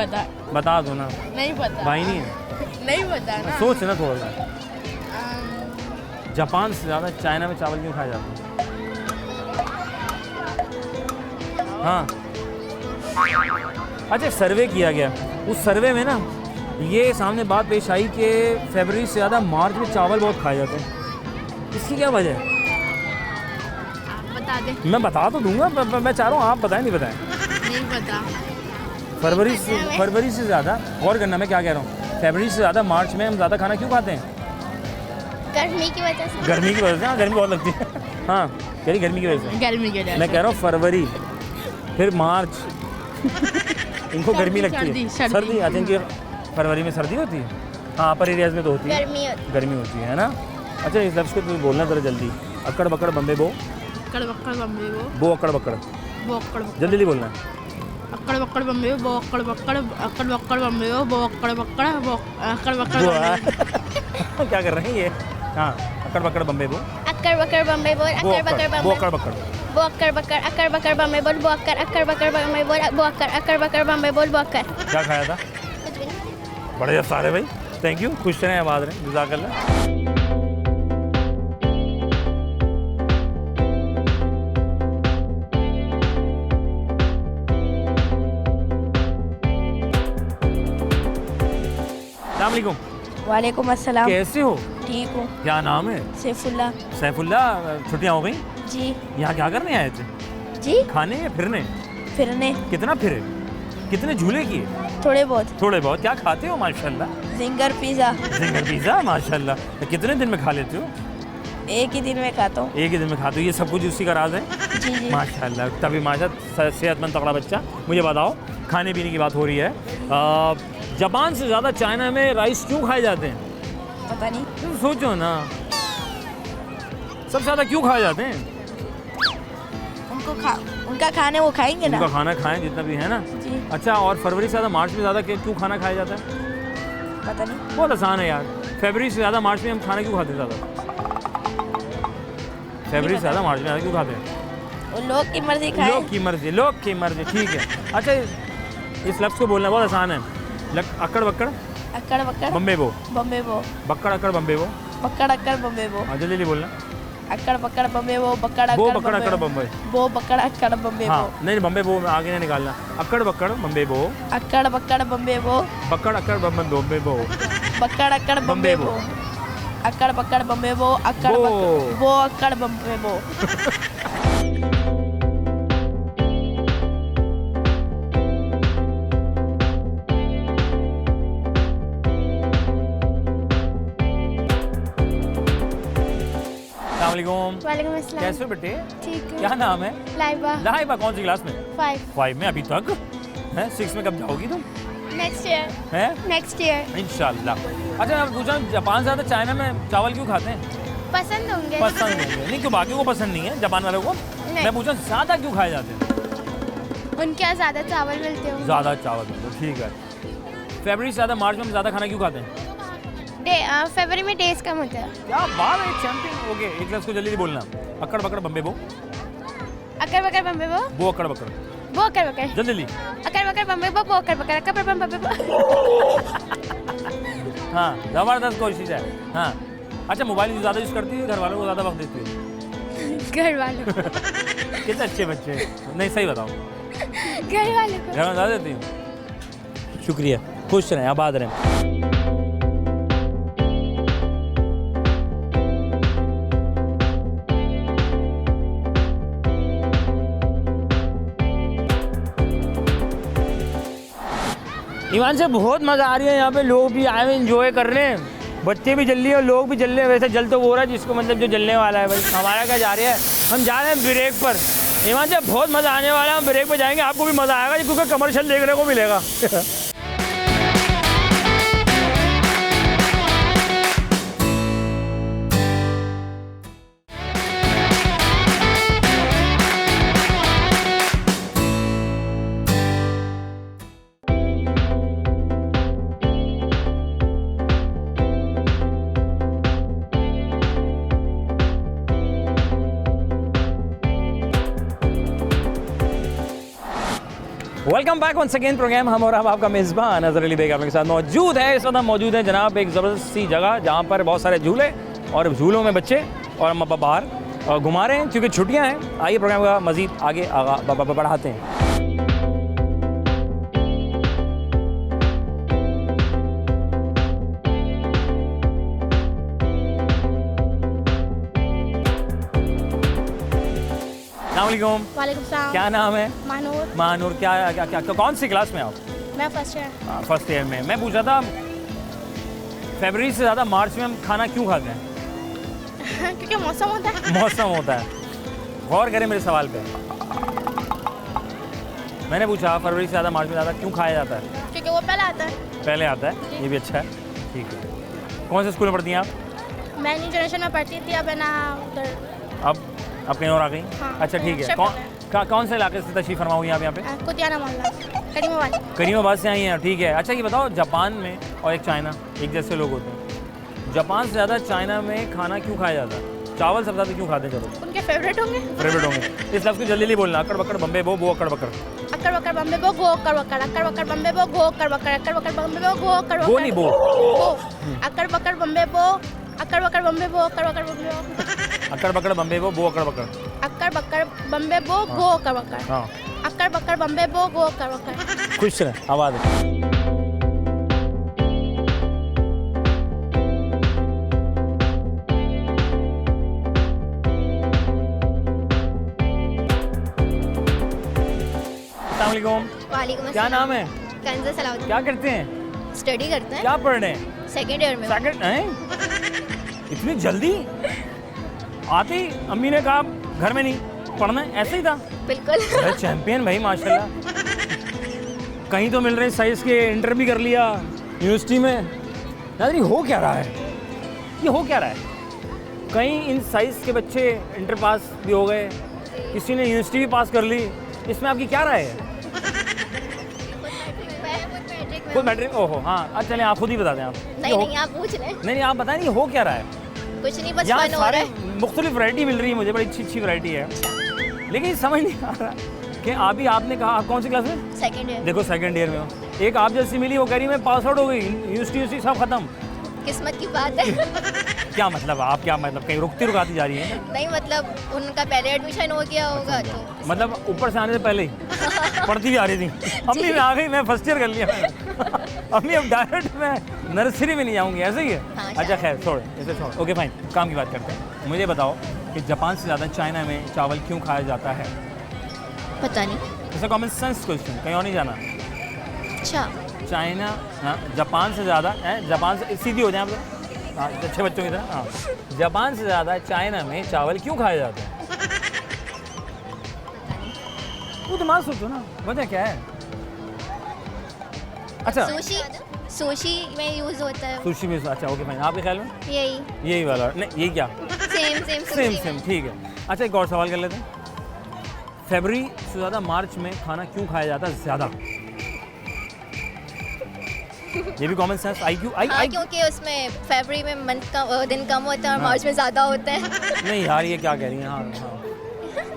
बता दो ना। नहीं पता। भाई नहीं है? नहीं पता ना। सोच ना थोड़ा सा। जापान से ज़्यादा चाइना में चावल क्यों खाया जाता है? हाँ, अच्छा सर्वे किया गया, उस सर्वे में ना ये सामने बात पेश आई कि फरवरी से ज़्यादा मार्च में चावल बहुत खाए जाते हैं। इसकी क्या वजह है? बता दे। मैं बता तो दूंगा, मैं चाह रहा हूँ आप बताएं, नहीं बताएं। नहीं पता। फरवरी से ज़्यादा, गौर करना मैं क्या कह रहा हूँ, फरवरी से ज़्यादा मार्च में हम ज़्यादा खाना क्यों खाते हैं? गर्मी की वजह से। गर्मी की वजह से। हाँ, गर्मी बहुत लगती है। हाँ, कह रही गर्मी की वजह से। गर्मी के मैं कह रहा हूँ फरवरी, फिर मार्च, इनको गर्मी लगती है। सर्दी, आई थिंक फरवरी में सर्दी होती है। हाँ, अपर एरियाज में तो होती है, गर्मी होती है ना? अच्छा, इस लफ्ज़ को तुम बोलना ज़रा जल्दी। अक्कड़ बक्कड़ बम्बे बो। अक्कड़ बक्कड़ बम्बे बो अक्कड़ बक्कड़, बो अक्कड़ जल्दी जल्दी बोलना है। अक्कड़ बक्कड़ बम्बे बो अक्कड़ बक्कड़, अक्कड़ बक्कड़ बम्बे बो अक्कड़ बक्कड़, बो अक्कड़ बक्कड़। क्या कर रहे हैं ये? हाँ, अक्कड़ बक्कड़ बम्बे बो। अक्कर बकर बम्बे बोल, बो अक्कर बकर अक्कड़, बो बम्बे अक्कड़ बक्कड़। बो अक्कर बकर, अक्कर बकर बम्बे बोल, बो अक्कर बकर बम्बे बोल, बो अक्कर बकर बम्बे बोल, बो अक्कर। क्या खाया था? कुछ भी नहीं। बड़े अफसार है भाई। थैंक यू, खुश रहें, आबाद रहें, जज़ाकल्लाह। अस्सलाम वालेकुम। वालेकुम अस्सलाम। कैसे हो? ठीक हूँ। क्या नाम है? सैफुल्ला। सैफुल्ला, छुट्टियाँ हो गई? जी। यहाँ क्या करने आए थे? जी। खाने या फिरने? फिरने। कितना फिरे? कितने झूले किए? थोड़े बहुत। थोड़े बहुत। क्या खाते हो माशाल्लाह? Ginger pizza. जिंगर पिज़्ज़ा, माशाल्लाह। तो कितने दिन में खा लेते हो? एक ही दिन में खाता हूँ। एक ही दिन में खाते हो? ये सब कुछ उसी का राज है? जी जी। माशाल्लाह, तभी माशाल्लाह सेहतमंद तगड़ा बच्चा। मुझे बताओ, खाने पीने की बात हो रही है, जापान से ज़्यादा चाइना में राइस क्यों खाए जाते हैं? पता नहीं। तुम सोचो ना, सबसे ज़्यादा क्यों खाए जाते हैं? उनका खाने वो खाएंगे ना। उनका खाना खाएं जितना भी है ना। जी। अच्छा, और फरवरी से ज़्यादा मार्च में ज़्यादा क्यों खाना खाया जाता है? पता नहीं। बहुत आसान है यार। फरवरी से ज़्यादा मार्च में हम खाना क्यों खाते हैं ज़्यादा? फरवरी से ज़्यादा मार्च में ज़्यादा क्यों खाते हैं? वो लोग की मर्जी खाए। लोग की मर्जी, लोग की मर्जी, ठीक है। अच्छा, इस लफ्ज़ को बोलना बहुत आसान है। अक्कड़ बक्कड़ अक्कड़ बक्कड़ बम्बे बो। बम्बे बो। बक्कड़ अक्कड़ बम्बे बो। बक्कड़ अक्कड़ बम्बे बो। हाँ, जल्दी बोलना। अक्कड़ बक्कड़ बम्बे बो, बक्कड़ बो अक्कड़ बक्कड़ अक्कड़ बम्बे। बो बक्कड़ अक्कड़ बम्बे हाँ, बो। नहीं बम्बे बो में आगे नहीं निकालना। अक्कड़ बक्कड़ बम्बे बो। अक्कड़ बक्कड़ बम्बे बो। बक्कड़ अक्कड़ बम्बे बो। बक्कड़ अक्कड़ बम्बे बो। अक्कड़ बक्कड़ बम्बे बो अक्कड़ बो। बक्कड़ बो अक्कड़ बम्बे बो। अस्सलामुअलैकुम। वालेकुम अस्सलाम। कैसे हो बेटे? ठीक क्या नाम है? लाइबा लाइबा। कौन सी क्लास में? 5 5 में अभी तक है? 6 में कब जाओगी तुम? नेक्स्ट ईयर हैं? नेक्स्ट ईयर इंशाल्लाह। अच्छा मैं पूछा जापान से ज़्यादा चाइना में चावल क्यों खाते हैं? पसंद होंगे। पसंद नहीं है। नहीं क्यों बाकी को पसंद नहीं है जापान वालों को? नहीं। मैं पूछा ज़्यादा क्यों खाए जाते हैं? उनके यहाँ ज़्यादा चावल मिलते होंगे। ज़्यादा चावल तो ठीक है। फरवरी से ज़्यादा मार्च में ज़्यादा खाना क्यों खाते हैं? फरवरी में डेज कम होता है। क्या बात है चैंपियन। ओके एक लफ्ज़ को जल्दी बोलना। अक्कड़ बक्कड़ बम्बे बो। अक्कड़ बक्कड़ बम्बे बो बो अक्कड़ बक्कड़। बो अक्कड़ बक्कड़ जल्दी। अक्कड़ बक्कड़ बम्बे बो बो अक्कड़ बक्कड़ अक्कड़ बक्कड़ बम्बे बो। हाँ ज़बरदस्त कोशिश है। हाँ अच्छा मोबाइल ज़्यादा यूज़ करती है घर वालों को ज़्यादा वक्त देती है? घर वालों को। कितने अच्छे बच्चे हैं। नहीं सही बताओ। घर वालों को। घर में ज़्यादा देती हूँ। शुक्रिया। खुश रहें आबाद रहें। ईमान से बहुत मज़ा आ रही है यहाँ पे। लोग भी आए हुए एंजॉय कर रहे हैं। बच्चे भी जल रही है और लोग भी जल रहे हैं। वैसे जल तो वो रहा है जिसको मतलब जो जलने वाला है भाई। हमारा क्या जा रहा है? हम जा रहे हैं ब्रेक पर। ईमान से बहुत मज़ा आने वाला है। हम ब्रेक पर जाएंगे आपको भी मज़ा आएगा क्योंकि कमर्शियल देखने को मिलेगा। Welcome back once again programme. हम और आपका मेज़बान अज़हर अली बेग आपके साथ मौजूद है। इस वक्त हम मौजूद हैं जनाब एक ज़बरदस्त सी जगह जहाँ पर बहुत सारे झूले और झूलों में बच्चे और अम्मा पापा बाहर घुमा रहे हैं क्योंकि छुट्टियाँ हैं। आइए प्रोग्राम का मज़ीद आगे बढ़ाते हैं। अस्सलामुअलैकुम। वालेकुम सलाम। क्या नाम है? मानूर। मानूर। क्या कौन सी क्लास में आप? मैं फर्स्ट ईयर। फर्स्ट ईयर में। मैं पूछा था फरवरी से ज़्यादा मार्च में हम खाना क्यों खाते हैं? क्योंकि मौसम होता है। मौसम होता है। गौर करें मेरे सवाल पे। मैंने पूछा फरवरी से ज़्यादा मार्च में ज़्यादा क्यों खाया जाता है? क्योंकि वो पहले आता है। पहले आता है। ये भी अच्छा है। ठीक है। कौन से स्कूल में पढ़ती हैं आप? मैं न्यू जनरेशन में पढ़ती थी। अब है ना उधर अब कहीं और आ गई? हाँ, अच्छा ठीक है। शिफ्ट कौन से इलाके से तशरीफ़ फरमा हुई हैं आप यहाँ पे? कुतियाना मोहल्ला करीमाबाद। करीमाबाद से आई हैं। ठीक है। अच्छा ये बताओ जापान में और एक चाइना एक जैसे लोग होते हैं। जापान से ज़्यादा चाइना में खाना क्यों खाया जाता है? चावल सबसे ज़्यादा क्यों खाते हैं? चलो उनके फेवरेट होंगे। फेवरेट होंगे। इस लफ्ज़ को जल्दी बोलना। अक्कड़ बक्कड़ बम्बे बो बो अक्कड़ बक्कड़। अक्कड़ बक्कड़ बम्बे बो गो अक्कड़ बक्कड़ अक्कड़ बक्कड़ बम्बे बो गो अक्कड़ बक्कड़ अक्कड़ बक्कड़ बम्बे बो गो अक्कड़ गो नहीं, बो। अक्कड़ बक्कड़ बम्बे बो अक्कड़ बक्कड़ बम्बे बो अक्कड़ बक्कड़ बम्बे बो अक्कड़ बक्कड़ बम्बे बो बो अक्कड़ बक्कड़। अक्कड़ बक्कड़ बम्बे बो गो अक्कड़ बक्कड़। हाँ अक्कड़ बक्कड़ बम्बे बो गो अक्कड़ बक्कड़। खुश रहे आवाज़। अस्सलामुअलैकुम। वालेकुम क्या नाम है? कंज़ा सलाउद्दीन। क्या करते हैं? स्टडी करते हैं क्या पढ़ रहे हैं? सेकेंड ईयर में। सेकंड हैं? इतनी जल्दी आते ही अम्मी ने कहा घर में नहीं पढ़ना है। ऐसे ही था? बिल्कुल। अरे चैंपियन भाई माशाल्लाह। कहीं तो मिल रहे साइंस के इंटर भी कर लिया यूनिवर्सिटी में। यार ये हो क्या रहा है? ये हो क्या रहा है? कहीं इन साइंस के बच्चे इंटर पास भी हो गए, किसी ने यूनिवर्सिटी भी पास कर ली। इसमें आपकी क्या राय है? खुद मैट्रिक। ओहो हाँ अच्छा चलें आप खुद ही बता दें। आप नहीं आप पूछ रहे हैं। नहीं आप बताएं ये हो क्या रहा है? कुछ नहीं बस यहाँ फन हो रहा सारे है। मुख्तलिफ वैरायटी मिल रही है मुझे। बड़ी अच्छी वैरायटी है लेकिन समझ नहीं आ रहा कि अभी आपने कहा आप कौन सी क्लास में? Second year. देखो सेकंड ईयर में हो। एक आप जैसी मिली वो कह रही मैं पास आउट हो गई यूनिवर्सिटी सब खत्म। किस्मत की बात है। क्या मतलब? आप क्या मतलब कहीं रुकती जाती है? नहीं मतलब उनका पहले एडमिशन हो गया होगा तो मतलब ऊपर से आने से पहले ही पढ़ती भी आ रही थी। अम्मी में आ गई मैं फर्स्ट ईयर कर लिया मैंने। अम्मी अब डायरेक्ट मैं नर्सरी में नहीं जाऊंगी, ऐसे ही है? हाँ, अच्छा खैर छोड़, इसे छोड़। ओके फाइन, काम की बात करते हैं। मुझे बताओ कि जापान से ज़्यादा चाइना में चावल क्यों खाया जाता है? पता नहीं। जैसे कॉमन सेंस क्वेश्चन, कहीं और नहीं जाना। अच्छा, चाइना, हाँ, जापान से ज़्यादा है, जापान से सीधी हो जाए आप लोग, हाँ, अच्छे बच्चों की तरह। हाँ, जापान से ज़्यादा चाइना में चावल क्यों खाया जाता है? वो दिमाग सोचो ना, वजह क्या है? अच्छा, सुशी में यूज होता है। सुशी में, अच्छा ओके फाइन। आपके ख्याल में? यही यही वाला, नहीं ये क्या? सेम सेम ठीक है। अच्छा एक और सवाल कर लेते हैं। फरवरी से ज़्यादा मार्च में खाना क्यों खाया जाता है ज़्यादा? ये भी कॉमन सेंस, IQ हाँ, क्योंकि उसमें फरवरी में मंथ का दिन कम होता है और मार्च में ज़्यादा होता है। नहीं यार, ये क्या कह रही हैं? हाँ हाँ,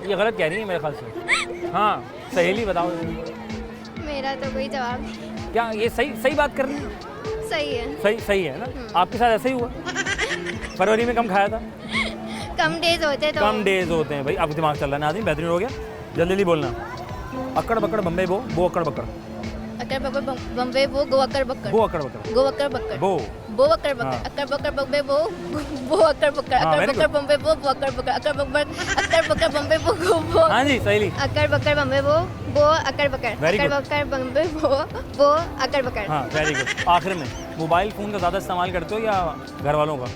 ये गलत कह रही है मेरे ख्याल से। हाँ, सहेली बताओ। मेरा तो कोई जवाब नहीं। क्या ये सही बात कर रही है? सही है। सही है ना? आपके साथ ऐसा ही हुआ? फरवरी में कम खाया था? कम डेज होते तो कम डेज होते हैं भाई। अब दिमाग चल रहा है ना आदमी, बेहतरीन हो गया। जल्दी बोलना। अकड़ बकड़ बम्बे बो अकड़ बकड़। अकर बकर बम्बे वो गो अकर बकर। बो अकड़ बकड़। गो अकर बकर। बो अकर बकर। हाँ। अकर बकर बम्बे वो अकर बकर। हाँ, अकर very बकर good। बम्बे वो अकर बकर। अकर बकर बम्बे वो हाँ जी, सही। अकर बकर बम्बे वो अकर बकर। Very good। अकर बकर बम्बे वो अकर बकर। हाँ वेरी गुड। आखिर में, मोबाइल फ़ोन का ज़्यादा इस्तेमाल करते हो या घर वालों का?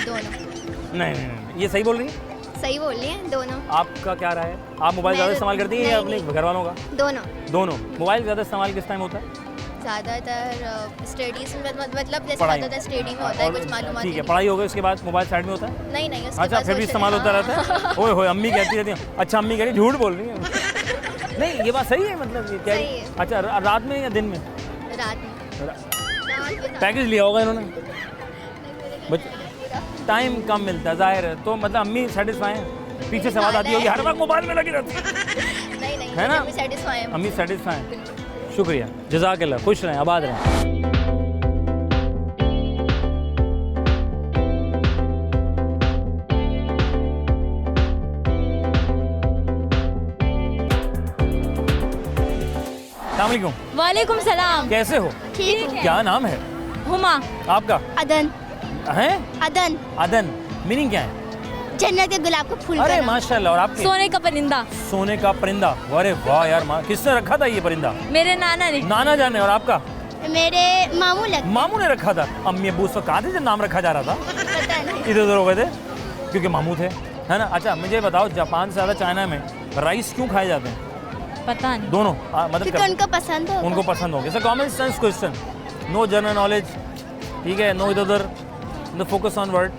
दोनों। नहीं, ये सही बोल रही है? सही बोल रही है, दोनों। आपका क्या राय है? आप मोबाइल ज़्यादा इस्तेमाल करती हैं या अपने घर वालों का? दोनों। मोबाइल ज़्यादा इस्तेमाल किस टाइम होता है? ज़्यादातर स्टडीज में, मतलब जैसे पढ़ाई ज़्यादातर स्टडी में होता है, कुछ मालूमात ठीक है, नहीं। पढ़ाई हो गई उसके बाद मोबाइल साइड में होता है? नहीं उसके अच्छा, बाद फिर भी सोशल- इस्तेमाल होता हाँ। रहता है? ओए होए, अम्मी कहती रहती हैं। अच्छा, अम्मी कह रही झूठ बोल रही है। नहीं, ये बात सही है, मतलब ये क्या सही है। अच्छा, रात में या दिन में? रात में। पैकेज लिया होगा इन्होंने। टाइम कम मिलता है, जाहिर है। तो मतलब अम्मी सेटिस्फाई हैं? पीछे से आवाज़ आती होगी, हर वक्त मोबाइल में लगी रहती है। नहीं है ना? सेटिस्फाई है। अम्मी सेटिस्फाई हैं। शुक्रिया, जज़ाकल्लाह, खुश रहें, आबाद रहें। अस्सलामुअलैकुम। वालेकुम सलाम। कैसे हो? ठीक है। क्या नाम है हुमा। आपका? अदन। है अदन अदन, मीनिंग क्या है? जन्नत के गुलाब का फूल का अरे नाम। माशाल्लाह। और आपके? सोने का परिंदा। सोने का परिंदा। अरे वाह यार, किसने रखा था ये परिंदा? मेरे नाना ने। नाना जाने। और आपका? मेरे मामू लगते। मामू ने रखा था। अम्मी अब्बू उस वक्त कहाँ थे जब नाम रखा जा रहा था? पता नहीं। इधर उधर हो गए थे क्योंकि मामू थे, है ना? अच्छा मुझे बताओ, जापान से ज़्यादा चाइना में राइस क्यों खाए जाते हैं? पता नहीं। दोनों मदद क्योंकि कर। उनको पसंद हो। उनको पसंद होगी। Sir common sense question, no general knowledge, ठीक है? नो इधर उधर, no focus on word.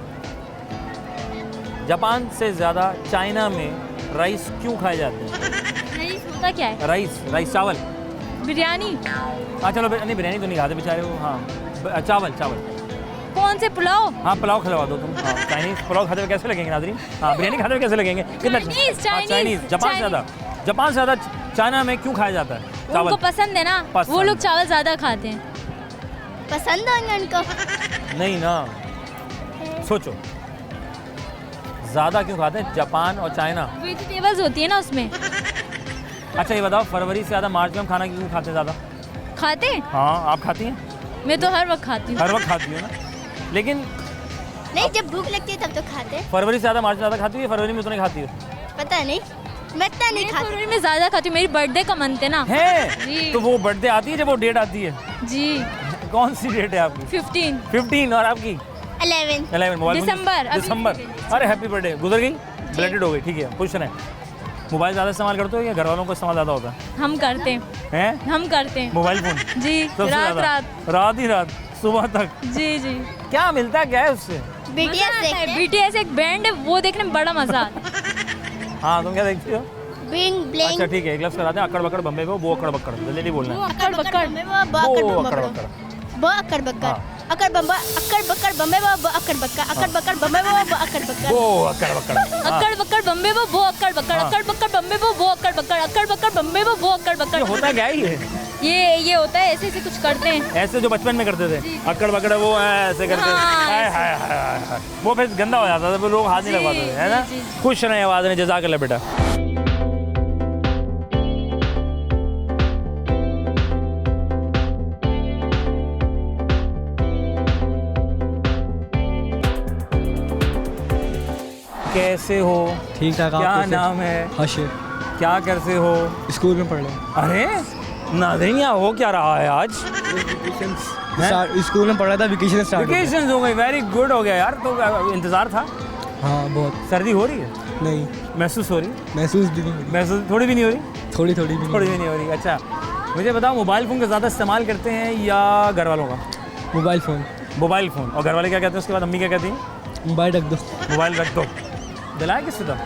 Japan से ज़्यादा चाइना में राइस क्यों खाए जाते हैं? राइस होता क्या है? राइस चावल। बिरयानी। चलो नहीं, बिरयानी तो नहीं खाते बेचारे वो। हाँ, चावल। कौन से पुलाव? हाँ, पुलाव खिलवा दो तुम। हाँ, चाइनीज पुलाव खाते हुए कैसे लगेंगे नाज़रीन? हाँ, बिरयानी खाते हुए कैसे लगेंगे? कितना? चाइनीज। जापान से ज़्यादा चाइना में क्यों खाया जाता है चावल? उनको पसंद है ना, पसंद। वो लोग चावल ज्यादा खाते हैं। पसंद होंगे उनको। नहीं ना, सोचो ज़्यादा क्यों खाते हैं जापान और चाइना? वेजिटेबल्स होती है ना उसमें। अच्छा ये बताओ, फरवरी से ज़्यादा मार्च में हम खाना क्यों खाते हैं ज़्यादा? खाते हैं? हाँ, आप खाती हैं? मैं तो हर वक्त खाती हूँ। हर वक्त खाती हो ना, लेकिन नहीं, जब भूख लगती है तब तो खाते हैं। फरवरी से ज़्यादा मार्च में ज़्यादा खाती हो या फरवरी में उतना खाती हो? पता नहीं, मैं इतना नहीं मैं खाती। फरवरी में ज्यादा खाती हूँ, मेरी बर्थडे का मंथ है ना। है जी। तो वो बर्थडे आती है जब वो डेट आती है। जी। कौन सी डेट है आपकी? 15 और आपकी? 11 मोबाइल फोन- दिसंबर, अभी दिसंबर। अरे हैप्पी बर्थडे। गुजर गई, ब्लेटेड हो गई, ठीक है, खुश रहें। मोबाइल ज़्यादा इस्तेमाल करते हो या घर वालों को इस्तेमाल ज़्यादा होता है? हम करते हैं। हैं? हम करते हैं मोबाइल फोन जी। सबसे रात ज़्यादा? रात ही रात, सुबह तक। जी। क्या मिलता है, क्या है उससे? BTS देखते हैं। BTS एक बैंड है, वो देखने में बड़ा मजा आता है। हाँ, तुम क्या देखती हो? Bling bling. अच्छा ठीक है, ग्लव्स कराते हैं। अकड़ बकड़ बम्बे को, वो अकड़ बकड़, जल्दी बोलना है। अकड़ बकड़। वो अकड़ बकड़। वो अकर बकर। हाँ। अकर बकर बम्बे वो अकर बकर। अकर बकर बम्बे वो अकर बकर। वो अकड़ बकड़। हाँ। अकड़ बकड़ बम्बे वो अकड़ बकड़। हाँ। अकड़ बकड़ बम्बे वो अकड़ बकड़। अकड़ बकड़ बम्बे वो अकड़ बकड़। ये होता क्या है ये? ये होता है, ऐसे कुछ करते हैं। ऐसे जो बचपन में करते थे, अकड़ बकड़, वो ऐसे करते थे। हाँ, हाय हाय हाय हाय। वो फिर गंदा हो जाता था, फिर लोग हाथ नहीं जी, लगवाते थे, है ना? जी। खुश रहें, आवाज़ नहीं, जज़ाकल्लाह बेटा। कैसे हो? ठीक ठाक। क्या नाम है? हर्षित। क्या करते हो? स्कूल में पढ़ रहे हैं। अरे नाज़रीन, यहाँ हो क्या रहा है आज? स्कूल में पढ़ रहा था, वेकेशन स्टार्ट। वेकेशन हो गई, वेरी गुड हो गया यार। तो इंतज़ार था? हाँ बहुत। सर्दी हो रही है? नहीं महसूस हो रही? महसूस भी नहीं हो रही। महसूस थोड़ी भी नहीं हो रही? थोड़ी थोड़ी भी थोड़ी भी नहीं हो रही। अच्छा मुझे बताओ, मोबाइल फ़ोन का ज़्यादा इस्तेमाल करते हैं या घर वालों का? Mobile phone. Mobile phone. और घर वाले क्या कहते हैं उसके बाद? अम्मी क्या कहती हैं? मोबाइल रख दो। मोबाइल रख दो। दिलाया किसने था?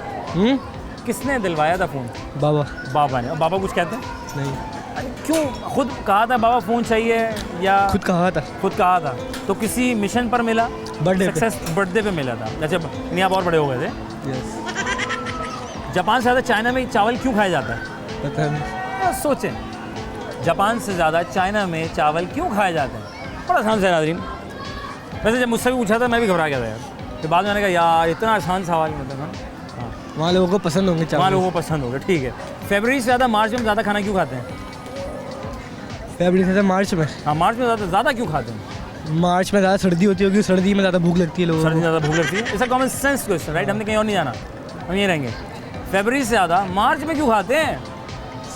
किसने दिलवाया था फ़ोन? बाबा। बाबा ने। और बाबा कुछ कहते हैं? नहीं। अरे क्यों? खुद कहा था बाबा फ़ोन चाहिए या? खुद कहा था। खुद कहा था। तो किसी मिशन पर मिला? बर्थडे पे। सक्सेस बर्थडे पे मिला था। अच्छा नहीं, आप और बड़े हो गए थे। यस। जापान से ज़्यादा चाइना में चावल क्यों खाया जाता है? पता नहीं। सोचें, जापान से ज़्यादा चाइना में चावल क्यों खाया जाता है? बड़ा आसान से नाज़रीन। वैसे जब मुझसे भी पूछा था मैं भी घबरा गया था यार। तो बाद में मैंने कहा यार इतना आसान सवाल मतलब। हाँ, वहाँ लोगों को पसंद होंगे चावल। वहाँ लोगों को पसंद होगा। ठीक है। फरवरी से ज़्यादा मार्च में ज़्यादा खाना क्यों खाते हैं? फरवरी से मार्च में। हाँ, मार्च में ज़्यादा क्यों खाते हैं? मार्च में ज़्यादा सर्दी होती होगी, सर्दी में ज़्यादा भूख लगती है लोगों को। सर्दी ज़्यादा भूख लगती है। ऐसा कॉमन सेंस क्वेश्चन, राइट? हमने कहीं और नहीं जाना, हम ये रहेंगे। फरवरी से ज़्यादा मार्च में क्यों खाते हैं?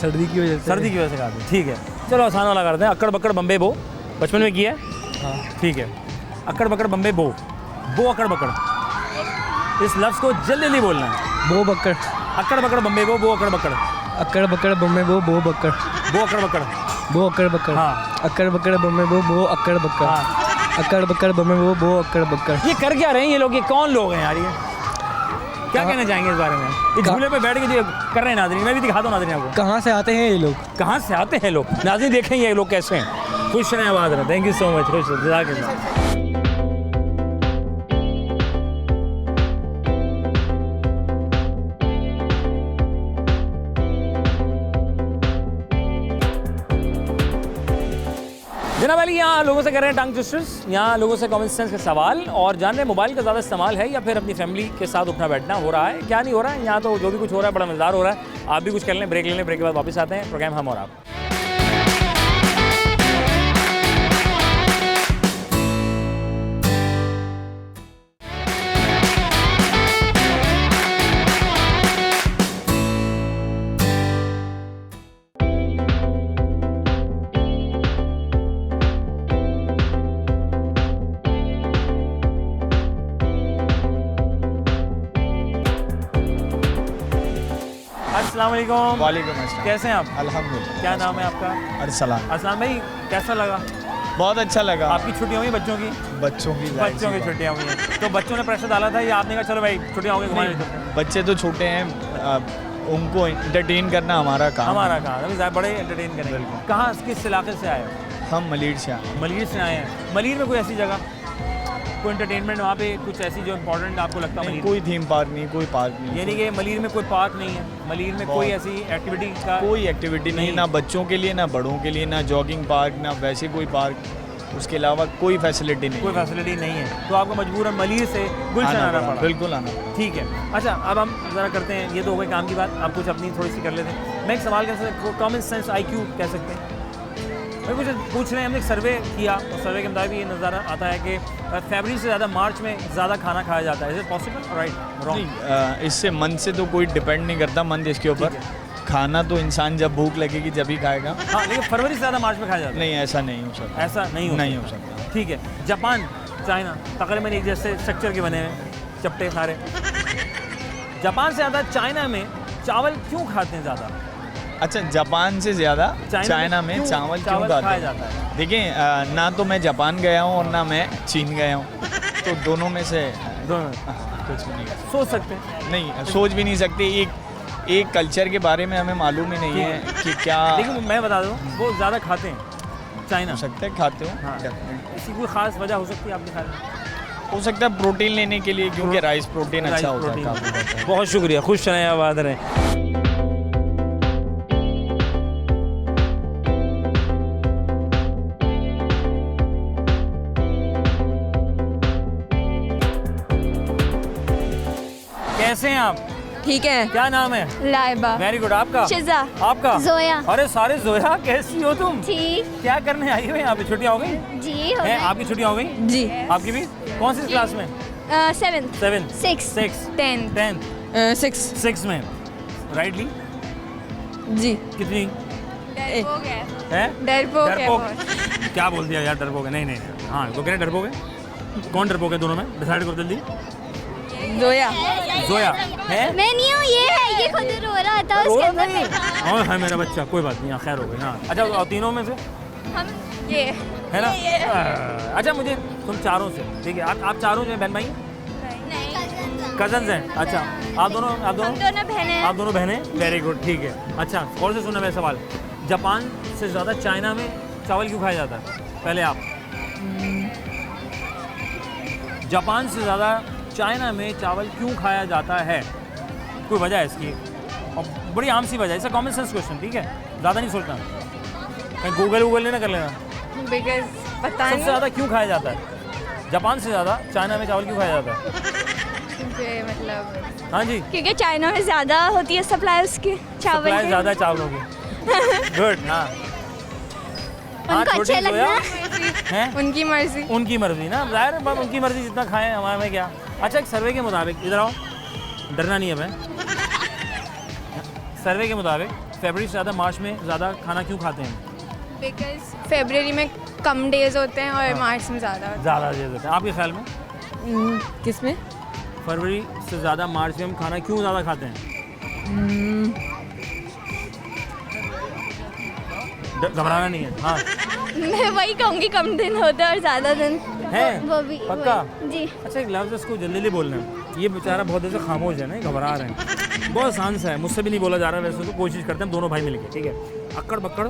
सर्दी की वजह से। सर्दी की वजह से खाते हैं। ठीक है, चलो आसान वाला करते हैं। अक्कड़ बक्कड़ बम्बे बो, बचपन में किया है? हाँ। ठीक है। अक्कड़ बक्कड़ बम्बे बो, बो अक्कड़ बक्कड़, इस लफ्ज़ को जल्दी जल्दी बोलना है। बो बक्कड़। अक्कड़ बक्कड़ बम्बे बो, बो अक्कड़ बक्कड़। अक्कड़ बक्कड़ बम्बे बो, बो बक्कड़। बो अक्कड़ बक्कड़। बो अक्कड़ बक्कड़। हाँ। अक्कड़ बक्कड़ बम्बे बो, बो अक्कड़ बक्कड़। हाँ। अक्कड़ बक्कड़ बम्बे बो, बो अक्कड़ बक्कड़। ये कर क्या रहे हैं ये लोग? ये कौन लोग हैं यार? ये क्या कहना चाहेंगे इस बारे में? इस झूले पे बैठ के जो कर रहे हैं नाज़रीन, मैं भी दिखा दूँ नाज़रीन आपको। कहाँ से आते हैं ये लोग? कहाँ से आते हैं लोग? नाज़रीन देखें ये लोग कैसे हैं। खुश रहें, आबाद रहें। Thank you so much. खुश जज़ाकल्लाह। जनाब अली यहाँ लोगों से कर रहे हैं टंग ट्विस्टर्स, यहाँ लोगों से कॉमन सेंस के सवाल और जान रहे मोबाइल का ज़्यादा इस्तेमाल है या फिर अपनी फैमिली के साथ उठना बैठना हो रहा है, क्या नहीं हो रहा है। यहाँ तो जो भी कुछ हो रहा है बड़ा मज़ेदार हो रहा है। आप भी कुछ कर लें, ब्रेक ले लें, ब्रेक के बाद वापस आते हैं। प्रोग्राम हम और आप। अस्सलाम वालेकुम। वालेकुम अस्सलाम। कैसे हैं आप? अल्हम्दुलिल्लाह। क्या नाम है आपका? अरसलान। अस्सलाम भाई, कैसा लगा? बहुत अच्छा लगा। आपकी छुट्टियाँ हुई बच्चों की? बच्चों की छुट्टियाँ हुई हैं तो बच्चों ने प्रेशर डाला था या आपने कहा चलो भाई छुट्टियाँ हो गई घुमाने चलते हैं? बच्चे तो छोटे हैं, उनको एंटरटेन करना हमारा काम। हमारा काम अभी बड़े एंटरटेन करेंगे। कहाँ किस इलाके से आए हो? हम मलीर से आए। मलीर से आए हैं। मलीर में कोई ऐसी जगह, कोई एंटरटेनमेंट वहाँ पे कुछ ऐसी जो इम्पोर्टेंट आपको लगता है? कोई थीम पार्क नहीं, कोई पार्क नहीं। यानी कि मलीर में कोई पार्क नहीं है? मलीर में कोई ऐसी एक्टिविटी का कोई एक्टिविटी नहीं, ना बच्चों के लिए ना बड़ों के लिए, ना जॉगिंग पार्क ना वैसे कोई पार्क, उसके अलावा कोई फैसिलिटी नहीं। कोई फैसिलिटी नहीं है तो आपको मजबूरन मलीर से गुलशन आना पड़ा? बिल्कुल आना पड़ा। ठीक है। अच्छा अब हम ज़रा करते हैं, ये तो हो गई काम की बात, आप कुछ अपनी थोड़ी सी कर लेते हैं। मैं एक सवाल कर सकता, कॉमन सेंस IQ कह सकते हैं। मैं कुछ पूछ रहे हैं, हमने एक सर्वे किया और सर्वे के मुताबिक ये नज़र आता है कि फरवरी से ज़्यादा मार्च में ज़्यादा खाना खाया जाता है। Is it possible? Right wrong? इससे मन से तो कोई डिपेंड नहीं करता, मन इसके ऊपर। खाना तो इंसान जब भूख लगेगी जब ही खाएगा। हाँ लेकिन फरवरी से ज़्यादा मार्च में खाया जाता है? नहीं, ऐसा नहीं हो सकता। ऐसा नहीं हो सकता। ठीक है। जापान चाइना तकरीबन एक जैसे स्ट्रक्चर के बने हैं, चपटे सारे। जापान से ज़्यादा चाइना में चावल क्यों खाते हैं ज़्यादा? अच्छा, जापान से ज़्यादा चाइना में क्यों चावल क्यों खाया जाता है? देखिए, ना तो मैं जापान गया हूँ और ना मैं चीन गया हूँ, तो दोनों में से दोनों कुछ भी नहीं सोच सकते हैं। नहीं, सोच भी नहीं सकते। एक कल्चर के बारे में हमें मालूम ही नहीं है कि क्या। लेकिन मैं बता दूँ वो ज़्यादा खाते हैं चाइना। हो सकता है खाते हो। हाँ। इसकी कोई ख़ास वजह हो सकती है आपके ख्याल में? हो सकता है प्रोटीन लेने के लिए, क्योंकि राइस प्रोटीन अच्छा होता है काफ़ी। बहुत शुक्रिया, खुश रहें, आबाद रहें। कैसे हैं आप? ठीक है। क्या नाम है? लाइबा। Very good. आपका? शिजा। आपका? जोया। अरे सारे जोया, कैसी हो तुम? ठीक। क्या करने आई हो यहाँ पे? छुट्टियाँ हो गई? जी हो हैं? गई। आपकी छुट्टियाँ हो गई? जी। आपकी भी? कौन सी क्लास में? 7th 7 6 6 10th 10 6 6 में राइटली जी कितनी डरपोक है है डरपोक है डरपोक बहुत। क्या बोल दिया यार डरपोक है नहीं नहीं हाँ वो कह रहे हैं डरपोक है कौन डरपोक है दोनों में डिसाइड करो जल्दी जोया जोया है मैं नहीं हूँ ये खुद रो रहा था रो उसके रहा अंदर नहीं बैठा। और है मेरा बच्चा कोई बात नहीं हाँ खैर हो गई हाँ अच्छा और तीनों में से हम ये है ना अच्छा मुझे तुम चारों से ठीक है आप चारों जो हैं बहन भाई कजन्स हैं अच्छा आप दोनों हम दोनों बहनें आप दोनों बहनें वेरी गुड ठीक है अच्छा और से सुना मेरा सवाल जापान से ज़्यादा चाइना में चावल क्यों खाया जाता है पहले आप जापान से ज़्यादा चाइना में चावल क्यों खाया जाता है कोई वजह है इसकी और बड़ी आम सी वजह है इसका कॉमन सेंस क्वेश्चन ठीक है ज़्यादा नहीं सोचना कहीं गूगल नहीं ना कर लेना बिकॉज पता सबसे नहीं ज़्यादा क्यों खाया जाता है जापान से ज़्यादा चाइना में चावल क्यों खाया जाता है क्योंकि मतलब हाँ जी क्योंकि चाइना में ज़्यादा होती है सप्लाई उसकी चावल सप्लाई की। ज़्यादा है चावलों की गुड हाँ हाँ उनको अच्छे लगना हैं उनकी मर्जी उनकी मर्जी ना जाहिर है उनकी मर्जी जितना खाएं हमारे में क्या अच्छा एक सर्वे के मुताबिक इधर आओ डरना नहीं है मैं सर्वे के मुताबिक फरवरी से ज़्यादा मार्च में ज़्यादा खाना क्यों खाते हैं बिकॉज फरवरी में कम डेज होते हैं और मार्च में ज़्यादा ज़्यादा चीज़ होते हैं आपके ख्याल में किस में फरवरी से ज़्यादा मार्च में हम खाना क्यों ज़्यादा खाते हैं घबराना नहीं है हाँ मैं वही कहूँगी कम दिन होते हैं और ज़्यादा दिन है वो भी पक्का वही, जी अच्छा एक लफ्ज़ इसको जल्दी जल्दी बोलना है ये बेचारा बहुत देर से खामोश है ना ये घबरा रहे हैं बहुत आसान सा है मुझसे भी नहीं बोला जा रहा वैसे तो कोशिश करते हैं हम दोनों भाई मिलके ठीक है अक्कड़ बक्कड़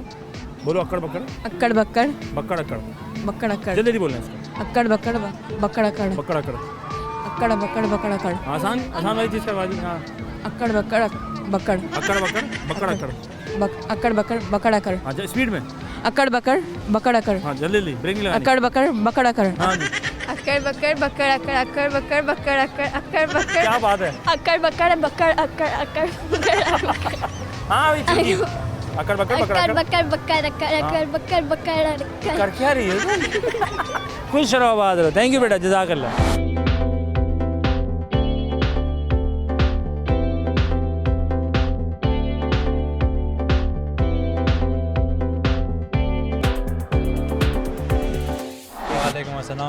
बोलो अक्कड़ बक्कड़ अक्कड़ बक्कड़ बक्कड़ अक्कड़ बक्कड़ अक्कड़ जल्दी जल्दी बोलना है इसको अक्कड़ बक्कड़ बक्कड़ अक्कड़ बक्कड़ अक्कड़ अक्कड़ बक्कड़ बक्कड़ अक्कड़ आसान आसान वाली चीज़ करवा दी हाँ अक्कड़ बक्कड़ बक्कड़ अक्कड़ बक्कड़ बक्कड़ अक्कड़ अक्कड़ बक्कड़ बक्कड़ अक्कड़ हाँ स्पीड में अक्कड़ बक्कड़ बक्कड़ अक्कड़ हाँ जल्दी जल्दी ब्रेक नहीं लगानी अक्कड़ बक्कड़ बक्कड़ अक्कड़ हाँ जी अक्कड़ बक्कड़ बक्कड़ अक्कड़ अक्कड़ बक्कड़ बक्कड़ अक्कड़ अक्कड़ बक्कड़ क्या बात है अक्कड़ बक्कड़ बक्कड़ अक्कड़ अक्कड़ बक्कड़ हाँ भाई ठीक अक्कड़ बक्कड़ बक्कड़ अक्कड़ अक्कड़ बक्कड़ बक्कड़ अक्कड़ अक्कड़ बक्कड़ बक्कड़ अक्कड़ कर क्या रही है खुश रहो आबाद रहो थैंक यू बेटा जज़ाकल्लाह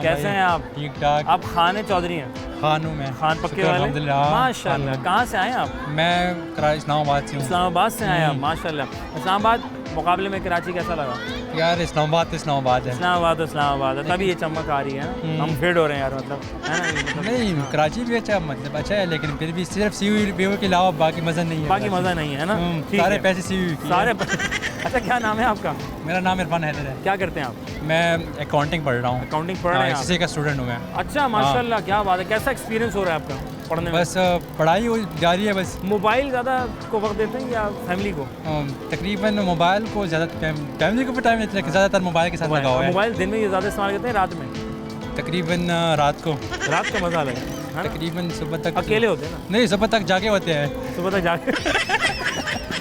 कैसे हैं आप ठीक ठाक आप खान चौधरी हैं खानू में खान पक्के शुक्र वाले अल्हम्दुलिल्लाह माशाल्लाह कहाँ से आए आप मैं इस्लामाबाद से हूँ इस्लामाबाद से आए आप माशाल्लाह इस्लामाबाद मुकाबले में कराची कैसा लगा यार इस्लामाबाद तो इस्लामाबाद है इस्लामाबाद है तभी ये चमक आ रही है ना हम फिट हो रहे हैं यार मतलब है ना ये मतलब नहीं कराची भी अच्छा मतलब अच्छा है लेकिन फिर भी सिर्फ सी हुई बेवो के अलावा बाकी मज़ा नहीं है बाकी मज़ा नहीं है ना ठीक सारे है। पैसे सी हुई की सारे अच्छा क्या नाम है आपका मेरा नाम इरफान हैदर है क्या करते हैं आप मैं अकाउंटिंग पढ़ रहा हूँ अकाउंटिंग पढ़ रहे हैं एसएससी का स्टूडेंट हूँ मैं आप? अच्छा माशाल्लाह क्या बात है कैसा एक्सपीरियंस हो रहा है आपका पढ़ने में बस पढ़ाई जारी है बस मोबाइल ज़्यादा को वक्त देते हैं या फैमिली को तकरीबन मोबाइल को ज़्यादा फैमिली को भी टाइम नहीं ज़्यादातर मोबाइल के साथ लगा हुआ है मोबाइल दिन में ये ज़्यादा इस्तेमाल करते हैं रात में तकरीबन रात को रात का मजा अलग है ना तकरीबन सुबह तक अकेले होते हैं ना नहीं सुबह तक जागे होते हैं सुबह तक जाके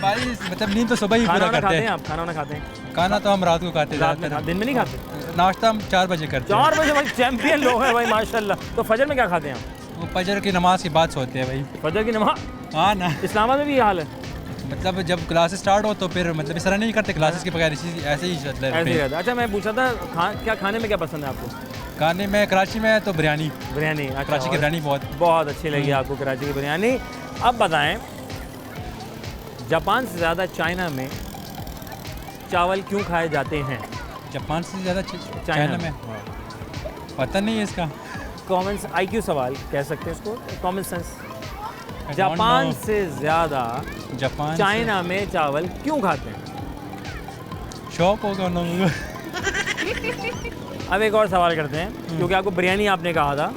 भाई मतलब नींद तो सुबह ही खाना पूरा वाना करते खाते हैं हैं आप खाना वाना खाते हैं खाना तो हम रात को खाते हैं रात में ज़्यादातर। दिन में नहीं खाते नाश्ता हम 4 बजे करते हैं 4 बजे भाई चैंपियन लोग हैं भाई माशाल्लाह तो फजर में क्या खाते हैं आप वो फजर की नमाज के बाद सोते हैं भाई फजर की नमाज हाँ ना इस्लामाबाद में भी ये हाल है मतलब जब क्लासेस स्टार्ट हो तो फिर मतलब इस तरह नहीं करते क्लासेस के बगैर ऐसे ही चलते ऐसे ही रहते हैं। रहता है। अच्छा मैं पूछा था क्या खाने में क्या पसंद है आपको खाने में कराची में तो बिरयानी बिरयानी अच्छा, कराची की और बिरयानी बहुत बहुत अच्छी लगी आपको कराची की बिरयानी अब बताएं जापान से ज़्यादा चाइना में चावल क्यों खाए जाते हैं जापान से ज़्यादा चाइना में पता नहीं है इसका कॉमन IQ सवाल कह सकते हैं इसको common sense I don't Japan know. से ज़्यादा जापान चाइना में चावल क्यों खाते हैं शौक होगा उन लोगों को अब एक और सवाल करते हैं क्योंकि आपको बिरयानी आपने कहा था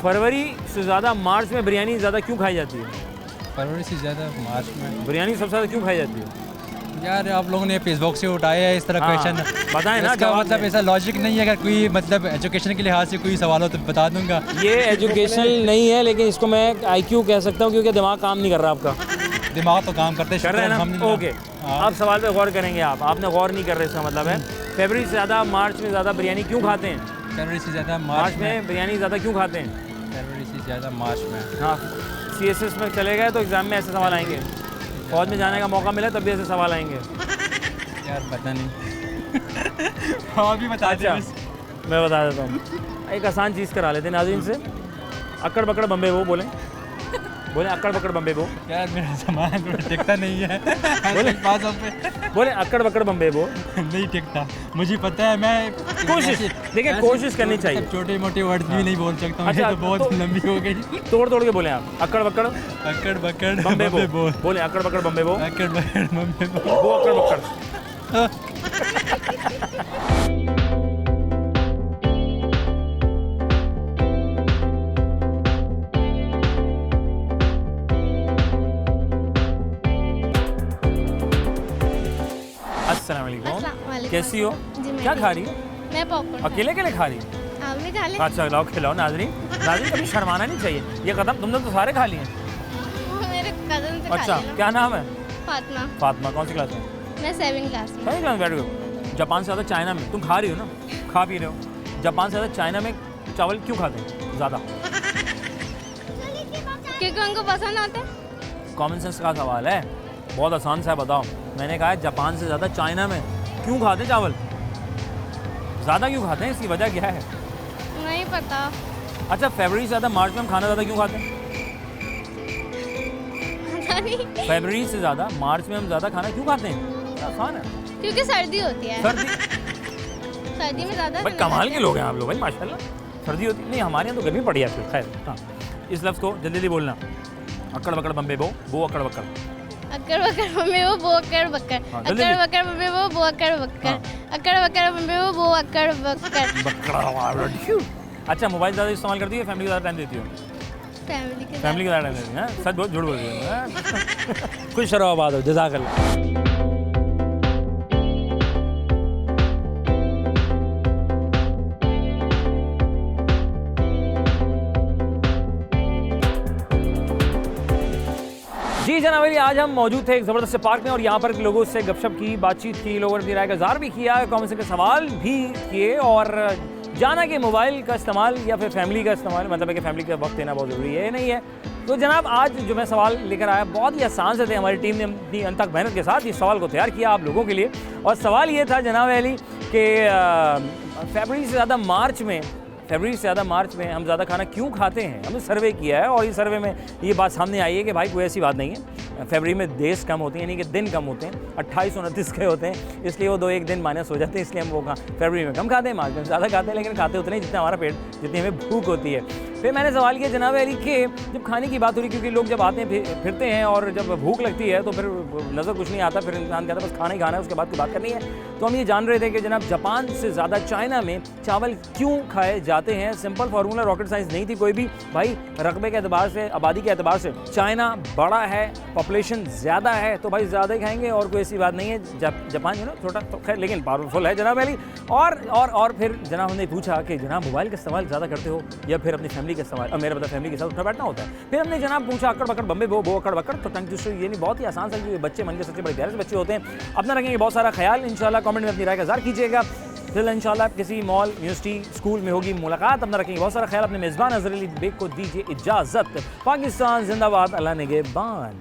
फरवरी से ज़्यादा मार्च में बिरयानी ज़्यादा क्यों खाई जाती है फरवरी से ज़्यादा मार्च में बिरयानी सबसे ज़्यादा क्यों खाई जाती है यार आप लोगों ने फेसबुक से उठाया है इस तरह हाँ, क्वेश्चन बताएं ना इसका जवाब मतलब दें। ऐसा लॉजिक नहीं है अगर कोई मतलब एजुकेशन के लिहाज से कोई सवाल हो तो बता दूंगा ये एजुकेशनल नहीं है लेकिन इसको मैं IQ कह सकता हूँ क्योंकि दिमाग काम नहीं कर रहा आपका दिमाग तो काम करते कर रहे हैं ना अल्हम्दुलिल्लाह। ओके हाँ। अब सवाल पे गौर करेंगे आपने गौर नहीं कर रहे इसका मतलब है फरवरी से ज़्यादा मार्च में ज़्यादा बिरयानी क्यों खाते हैं फरवरी से ज़्यादा मार्च में बिरयानी ज़्यादा क्यों खाते हैं ज़्यादा मार्च में। हाँ, CSS में चले गए तो एग्ज़ाम में ऐसे सवाल आएंगे, फौज में जाने का मौका मिला तब भी ऐसे सवाल आएंगे। यार पता नहीं। और भी बता अच्छा, मैं बता देता हूँ, एक आसान चीज़ करा लेते हैं नाज़रीन से। अक्कड़ बकड़ बम्बे वो बोलें, अक्कड़ बकड़ बम्बे वो। यार मेरा सामान थोड़ा टिकता नहीं है। बोले अक्कड़ बकड़ बम्बे वो। नहीं टिकता, मुझे पता है। मैं कोशिश, देखिए कोशिश करनी चाहिए। छोटे मोटे वर्ड्स भी नहीं बोल सकता हूँ। अच्छा, तो बहुत लंबी हो गई। तोड़ तोड़ के बोले आप, अक्कड़ बकड़ बकड़ बम्बे वो बोल। बोले, अक्कड़ बकड़ बम्बे वो। बकड़ बम्बे वो अक्कड़ बकड़। अस्सलाम वालेकुम, कैसी हो? जी, मैं क्या ठीक खा रही हो? मैं पॉपकॉर्न अकेले अकेले खा रही हो? आप भी खा लें। अच्छा लाओ खिलाओ नाज़रीन। नाज़रीन कभी शर्माना नहीं चाहिए, ये कदम तुमने तो सारे खा लिए हैं। मेरे कज़न से खा अच्छा, लेना। क्या नाम है? फातिमा, फातिमा, कौन सी क्लास में? मैं 7th क्लास में। सही क्लास, वेरी गुड। जापान से ज़्यादा चाइना में तुम खा रही हो ना, खा पी रहे हो। जापान से ज़्यादा चाइना में चावल क्यों खाते हैं ज़्यादा? क्योंकि उनको पसंद होते हैं। कॉमन सेंस का सवाल है, बहुत आसान सा है, बताओ। मैंने कहा है जापान से ज़्यादा चाइना में क्यों खाते हैं चावल, ज़्यादा क्यों खाते हैं, इसकी वजह क्या है? नहीं पता। अच्छा, फरवरी से ज़्यादा मार्च में हम खाना ज़्यादा क्यों खाते हैं? पता नहीं। फरवरी से ज़्यादा मार्च में हम ज़्यादा खाना क्यों खाते हैं? आसान है, क्योंकि सर्दी होती है। सर्दी। सर्दी में ज़्यादा भाई कमाल के लोग हैं आप लोग भाई, माशाल्लाह। सर्दी होती नहीं, हमारे यहाँ तो गर्मी पड़ी है फिर। खैर हाँ, इस लफ्ज़ को जल्दी जल्दी बोलना। अक्कड़ बकड़ बम्बे बो अक्कड़ बकड़। अक्कड़ बकड़ बम्बे वो अक्कड़ बकड़। हाँ, अक्कड़ बकड़ बम्बे वो अक्कड़ बकड़। अक्कड़ बकड़ बम्बे वो अक्कड़ बकड़। अच्छा, मोबाइल ज़्यादा इस्तेमाल करती है, फैमिली को ज़्यादा टाइम देती हो? फैमिली के फैमिली को ज़्यादा टाइम देती है, सच बहुत झूठ बोल रही है। खुश रहो, आबाद हो, जज़ाकल्लाह। जी जनाब अली, आज हम मौजूद थे एक ज़बरदस्त पार्क में और यहाँ पर लोगों से गपशप की, बातचीत की, लोगों ने राय का इज़हार भी किया, कॉमेंट्स के सवाल भी किए और जाना कि मोबाइल का इस्तेमाल या फिर फैमिली का इस्तेमाल, मतलब है कि फैमिली का वक्त देना बहुत ज़रूरी है, नहीं है। तो जनाब आज जो मैं सवाल लेकर आया बहुत ही आसान से थे, हमारी टीम ने अपनी अनथक मेहनत के साथ इस सवाल को तैयार किया आप लोगों के लिए। और सवाल ये था जनाब अली कि फरवरी से ज़्यादा मार्च में हम ज़्यादा खाना क्यों खाते हैं। हमने सर्वे किया है और इस सर्वे में ये बात सामने आई है कि भाई कोई ऐसी बात नहीं है, फरवरी में डेज़ कम होते हैं, यानी कि दिन कम होते हैं, 28-29 के होते हैं, इसलिए वो 2-1 दिन माइनस हो जाते हैं, इसलिए हम वो फरवरी में कम खाते हैं, मार्च में ज़्यादा खाते हैं, लेकिन खाते उतने जितना हमारा पेट, जितनी हमें भूख होती है। फिर मैंने सवाल किया जनाब अली कि जब खाने की बात हो रही, क्योंकि लोग जब आते हैं फिरते हैं और जब भूख लगती है तो फिर नज़र कुछ नहीं आता, फिर इंसान कहता है बस खाना ही खाना है, उसके बाद की बात करनी है। तो हम ये जान रहे थे कि जनाब जापान से ज़्यादा चाइना में चावल क्यों खाए जाते हैं। सिंपल फार्मूला, रॉकेट साइंस नहीं थी कोई भी भाई। रकबे के अतबार से, आबादी के अतबार से चाइना बड़ा है, पॉपुलेशन ज़्यादा है, तो भाई ज़्यादा ही खाएंगे और कोई ऐसी बात नहीं है। जापान छोटा तो खैर लेकिन पावरफुल है जनाब अली। और फिर जनाब हमने पूछा कि जनाब मोबाइल का इस्तेमाल ज़्यादा करते हो या फिर अपनी फैमिली का इस्तेमाल, मेरा मतलब फैमिली के साथ उठा बैठना होता है। फिर हमने जनाब पूछा अक्कड़ बकड़ बम्बे बो अक्कड़ बकड़, तो टंग ट्विस्टर ये नहीं, बहुत ही आसान सा, ये बच्चे मन के सच्चे बड़े प्यारे से बच्चे होते हैं। अपना रखेंगे बहुत सारा ख्याल, इंशाल्लाह कमेंट में अपनी राय का इज़हार कीजिएगा। फिर इंशाल्लाह किसी मॉल, यूनिवर्सिटी, स्कूल में होगी मुलाकात। अपना रखेंगे बहुत सारा ख्याल। अपने मेज़बान अज़हर अली बेग को दीजिए इजाज़त। पाकिस्तान जिंदाबाद, अल्लाह निगहबान।